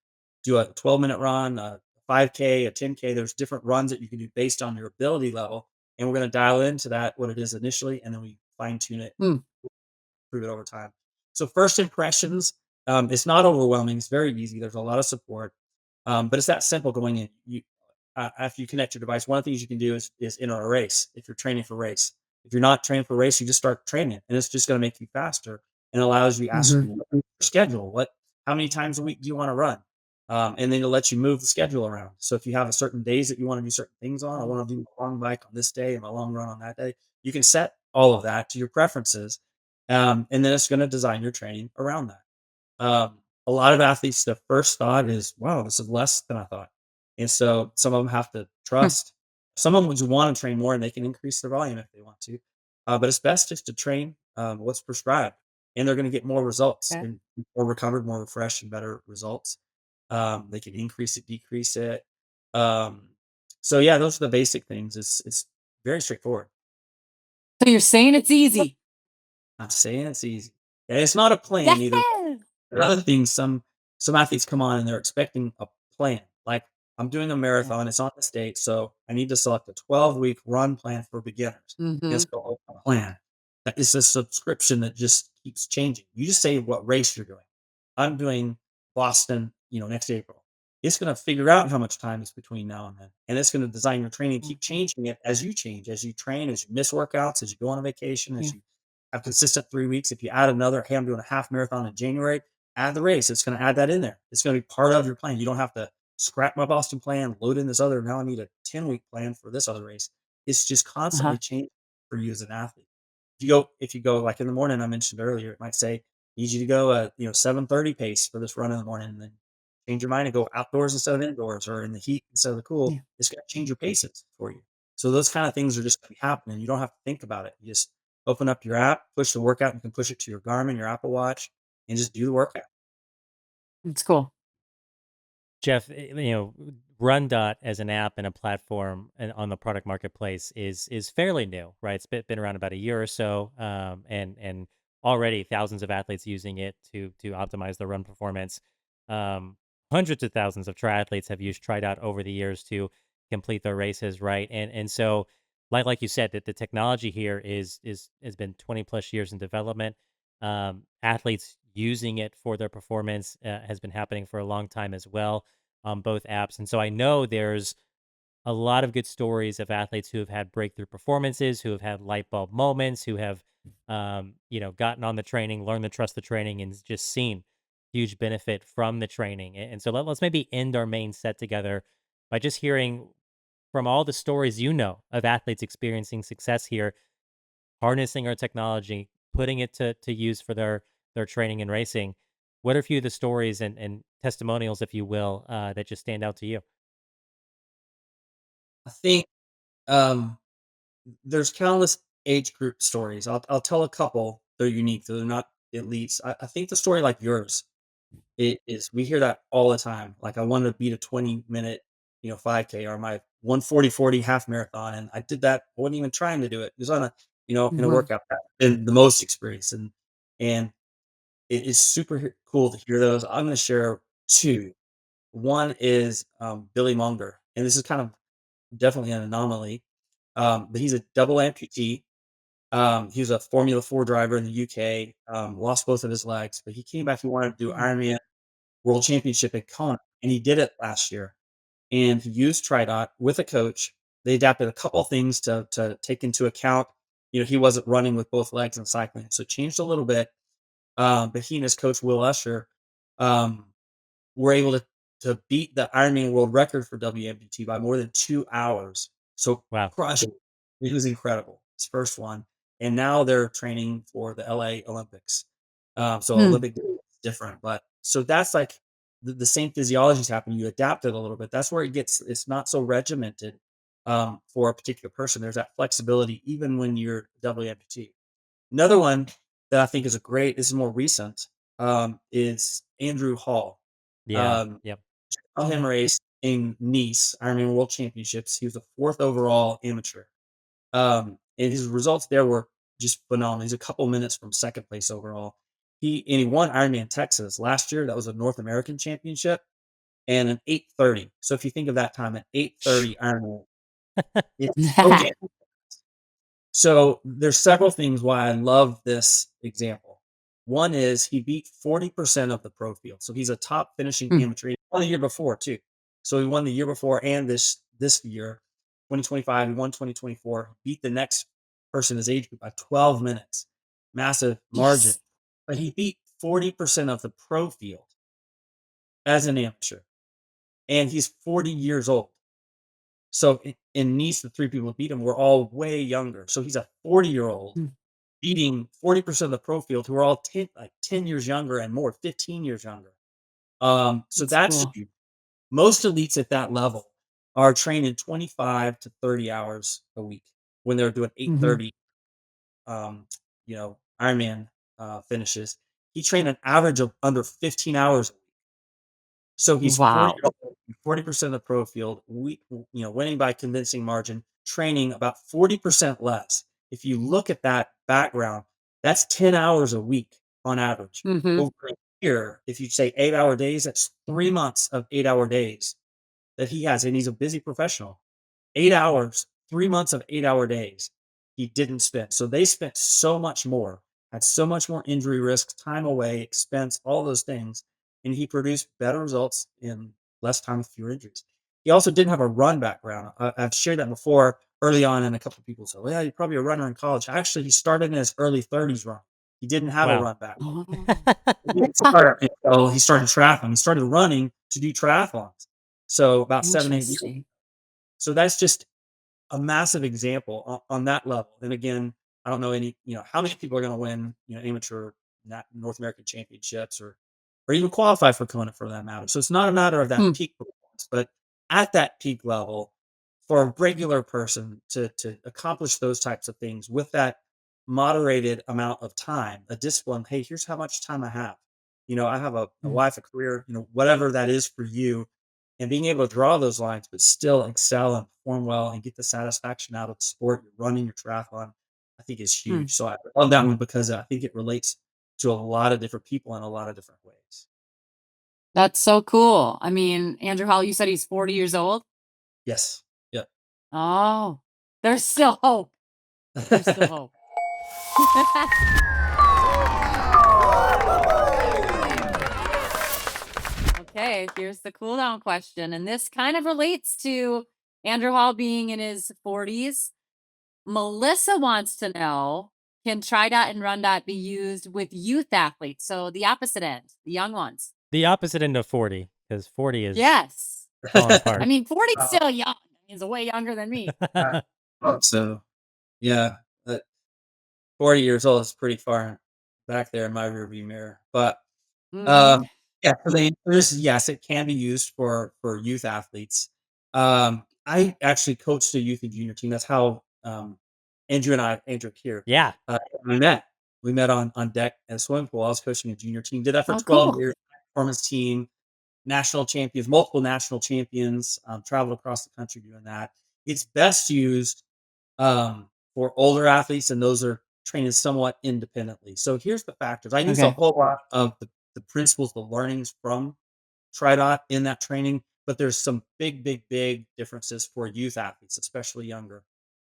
Do a 12-minute run, a 5K, a 10K. There's different runs that you can do based on your ability level. And we're going to dial into that, what it is initially, and then we fine tune it, Mm. improve it over time. So first impressions, it's not overwhelming. It's very easy. There's a lot of support, but it's that simple going in. After you connect your device, one of the things you can do is enter a race if you're training for race. If you're not training for race, you just start training, and it's just going to make you faster and allows you ask Mhm. you what your schedule. How many times a week do you want to run? And then it'll let you move the schedule around. So if you have a certain days that you want to do certain things on, I want to do my long bike on this day and my long run on that day. You can set all of that to your preferences, and then it's going to design your training around that. A lot of athletes, the first thought is, wow, this is less than I thought. And so some of them have to trust. Some of them just want to train more and they can increase their volume if they want to. But it's best just to train what's prescribed. And they're going to get more results Okay. and more recovered, more refreshed, and better results. They can increase it, decrease it. Um, so, yeah, those are the basic things. It's very straightforward. So you're saying it's easy. I'm saying it's easy. And it's not a plan either. Yes. There are other things, some athletes come on and they're expecting a plan. Like I'm doing a marathon. It's on the state, so I need to select a 12-week run plan for beginners. Mm-hmm. It's called a plan. That is a subscription that just keeps changing. You just say what race you're doing. I'm doing Boston, next April. It's going to figure out how much time is between now and then, and it's going to design your training, keep changing it as you change, as you train, as you miss workouts, as you go on a vacation, as Yeah. you have consistent 3 weeks. If you add another, hey, I'm doing a half marathon in January, add the race. It's going to add that in there. It's going to be part of your plan. You don't have to scrap my Boston plan, load in this other. Now I need a 10-week plan for this other race. It's just Uh-huh. constantly changing for you as an athlete. If you go like in the morning, I mentioned earlier, it might say, need you to go 7:30 pace for this run in the morning, and then change your mind and go outdoors instead of indoors, or in the heat instead of the cool. Yeah. It's going to change your paces for you. So those kind of things are just going to be happening. You don't have to think about it. You just open up your app, push the workout. You can push it to your Garmin, your Apple Watch, and just do the workout. It's cool. Jeff, RunDot as an app and a platform and on the product marketplace is fairly new, right? It's been around about a year or so, and already thousands of athletes using it to optimize their run performance. Um, Hundreds of thousands of triathletes have used TriDot over the years to complete their races, right? And so, like you said, that the technology here is has been 20 plus years in development. Athletes using it for their performance has been happening for a long time as well on both apps. And so I know there's a lot of good stories of athletes who have had breakthrough performances, who have had light bulb moments, who have, gotten on the training, learned to trust the training, and just seen huge benefit from the training. And so let's maybe end our main set together by just hearing from all the stories of athletes experiencing success here, harnessing our technology, putting it to use for their training and racing. What are a few of the stories and testimonials, if you will, that just stand out to you? I think um, there's countless age group stories. I'll tell a couple. They're unique. They're not elites. I think the story like yours, it is. We hear that all the time. Like I wanted to beat a 20-minute, 5K or my 1:40:40 half marathon, and I did that. I wasn't even trying to do it. It was on in a Mhm. workout pattern. And the most experience, and it is super cool to hear those. I'm going to share two. One is Billy Munger, and this is kind of definitely an anomaly. But he's a double amputee. He was a Formula 4 driver in the UK, lost both of his legs, but he came back. He wanted to do Mhm. Ironman World Championship in Kona, and he did it last year. And he used TriDot with a coach. They adapted a couple things to take into account. He wasn't running with both legs and cycling, so it changed a little bit. But he and his coach Will Usher um, were able to beat the Ironman world record for WMDT by more than 2 hours. So Wow. crushed. It was incredible. His first one. And now they're training for the LA Olympics. So Hmm. Olympic is different, but so that's like the same physiology is happening. You adapt it a little bit. That's where it's not so regimented for a particular person. There's that flexibility even when you're WMDT. Another one that I think is this is more recent, is Andrew Hall. Yeah. Um, Yep. saw him race in Nice, Ironman World Championships. He was the fourth overall amateur. And his results there were just phenomenal. He's a couple minutes from second place overall. He won Ironman Texas last year. That was a North American championship and an 8:30. So if you think of that time, an 8:30 Ironman, it's okay. So there's several things why I love this example. One is he beat 40% of the pro field. So he's a top finishing Hmm. amateur. He won the year before too. So he won the year before and this year, 2025, he won 2024, beat the next person his age group by 12 minutes. Massive margin. Yes. But he beat 40% of the pro field as an amateur. And he's 40 years old. So in Nice, the three people who beat him were all way younger. So he's a 40-year-old Hmm. beating 40% of the pro field who are all 10 years younger and more, 15 years younger. So That's that's cool. huge. Most elites at that level are training 25 to 30 hours a week when they're doing Mhm. 8:30, Ironman finishes. He trained an average of under 15 hours. So he's Wow. 40% of the pro field, winning by convincing margin, training about 40% less. If you look at that background, that's 10 hours a week on average. Mhm. Over a year, if you say 8-hour days, that's 3 months of 8-hour days. that he has, and he's a busy professional. 8 hours, 3 months of 8-hour days, he didn't spend. So they spent so much more, had so much more injury risk, time away, expense, all those things, and he produced better results in less time with fewer injuries. He also didn't have a run background. I've shared that before early on, and a couple of people said, well, yeah, you're probably a runner in college. Actually, he started in his early 30s run. He didn't have a Wow. run back. Oh. He didn't start until he started triathlon. He started running to do triathlons. So about 7, 8 years. Interesting. So that's just a massive example on that level. And again, I don't know how many people are going to win, amateur North American championships or even qualify for Kona for that matter. So it's not a matter of that Hmm. peak performance, but at that peak level, for a regular person to accomplish those types of things with that moderated amount of time, a discipline. Hey, here's how much time I have. I have a Mm. wife, a career, whatever that is for you, and being able to draw those lines, but still excel and perform well and get the satisfaction out of the sport, you're running your triathlon, I think is huge. So I love that one because I think it relates to a lot of different people in a lot of different ways. That's so cool. I mean, Andrew Hall, you said he's 40 years old. Yes. Yeah. Oh, there's still hope. There's still hope. Okay, here's the cool down question. And this kind of relates to Andrew Hall being in his 40s. Melissa wants to know, can TriDot and RunDot be used with youth athletes? So the opposite end, the young ones. The opposite end of 40, because 40 is Yes. falling apart. I mean, 40 is still young. He's way younger than me. So, yeah, 40 years old is pretty far back there in my rearview mirror. But Mhm. yeah, yes, it can be used for youth athletes. I actually coached a youth and junior team. That's how Andrew here, Yeah. we met. We met on deck at a swimming pool. I was coaching a junior team. Did that for Oh, 12 cool. years. Performance team, national champions, multiple national champions. Traveled across the country doing that. It's best used for older athletes, and those are training somewhat independently. So here's the factors. I use a Okay. whole lot of the principles, the learnings from TriDot in that training, but there's some big differences for youth athletes, especially younger.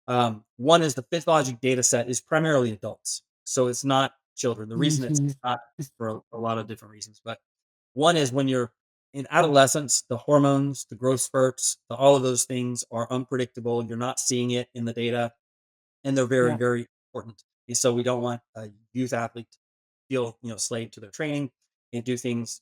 One is the FitLogic data set is primarily adults, so it's not children. The reason it's Mhm. not for a lot of different reasons, but one is when you're in adolescence, the hormones, the growth spurts, all of those things are unpredictable. You're not seeing it in the data, and they're very, Yeah. very important. And so we don't want a youth athlete to feel, slave to their training and do things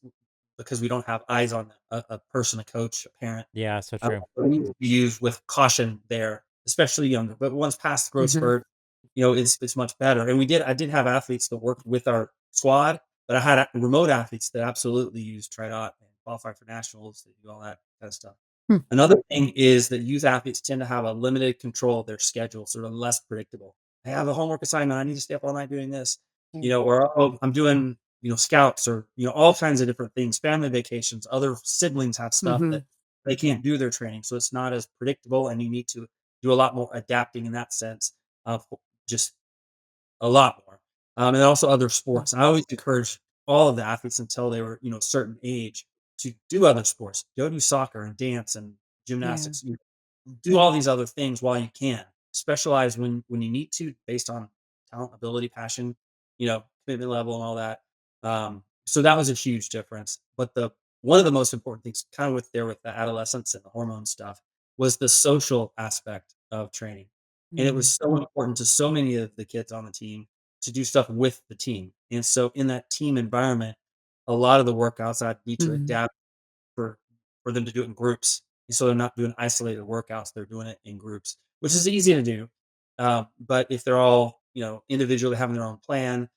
because we don't have eyes on them, a person, a coach, a parent. Yeah, so true. It needs to be used with caution there, especially younger. But once past the growth Mhm. spurt, it's much better. And I did have athletes that worked with our squad, but I had remote athletes that absolutely use TriDot and qualify for nationals, that do all that kind of stuff. Hmm. Another thing is that youth athletes tend to have a limited control of their schedule, sort of less predictable. I have a homework assignment. I need to stay up all night doing this, or I'm doing, scouts, or, all kinds of different things, family vacations, other siblings have stuff that Mhm. they can't do their training. So it's not as predictable, and you need to do a lot more adapting in that sense of just a lot more. And also other sports. And I always encourage all of the athletes until they were, a certain age to do other sports. Go do soccer and dance and Yeah. gymnastics. Do all these other things while you can. Specialize when you need to, based on talent, ability, passion, commitment level, and all that. So that was a huge difference. But the one of the most important things, kind of with the adolescence and the hormone stuff, was the social aspect of training. And it was Mhm. so important to so many of the kids on the team to do stuff with the team. And so in that team environment, a lot of the workouts I need to Mhm. adapt for them to do it in groups. And so they're not doing isolated workouts; they're doing it in groups, which is easy to do. But if they're all, individually having their own plan,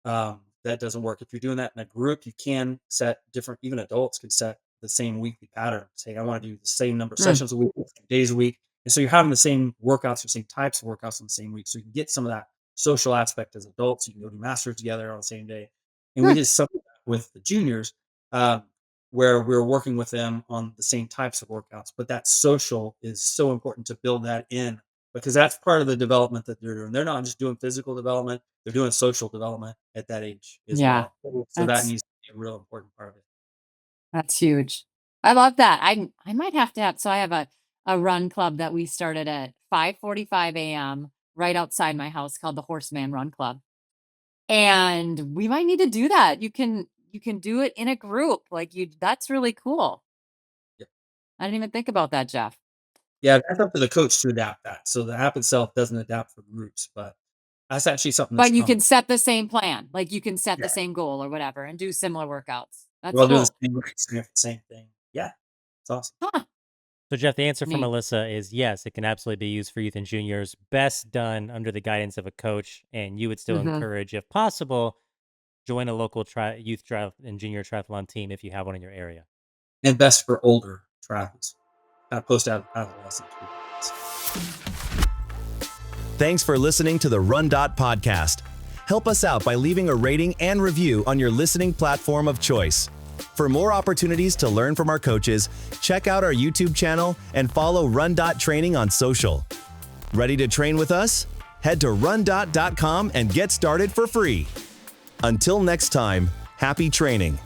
that doesn't work. If you're doing that in a group, you can set different. Even adults can set the same weekly pattern. Say, I want to do the same number of Mm. sessions a week, days a week, and so you're having the same workouts, the same types of workouts in the same week. So you can get some of that social aspect as adults. You can go do masters together on the same day, and we Hmm. did something with the juniors. Um, where we're working with them on the same types of workouts. But that social is so important to build that in, because that's part of the development that they're doing. They're not just doing physical development, they're doing social development at that age as Yeah. well. So that That's needs to be a real important part of it. that's huge. I love that. I might have to have, so I have a run club that we started at 5:45 a.m. right outside my house called the Horseman Run Club. And we might need to do that. You can do it in a group. Like that's really cool. Yeah. I didn't even think about that, Jeff. Yeah, that's up to the coach to adapt that. So the app itself doesn't adapt for groups, but that's actually something that's But you coming. can set the same plan. Like you can set Yeah. the same goal or whatever and do similar workouts. That's We'll do cool. the same thing. Yeah, it's awesome. Huh. So, Jeff, the answer from Neat. Melissa is yes, it can absolutely be used for youth and juniors, best done under the guidance of a coach. And you would still Mhm. encourage, if possible, join a local youth and junior triathlon team if you have one in your area. And best for older triathletes, not post adolescents. Thanks for listening to the RunDot podcast. Help us out by leaving a rating and review on your listening platform of choice. For more opportunities to learn from our coaches, check out our YouTube channel and follow RunDot Training on social. Ready to train with us? Head to rundot.com and get started for free. Until next time, happy training.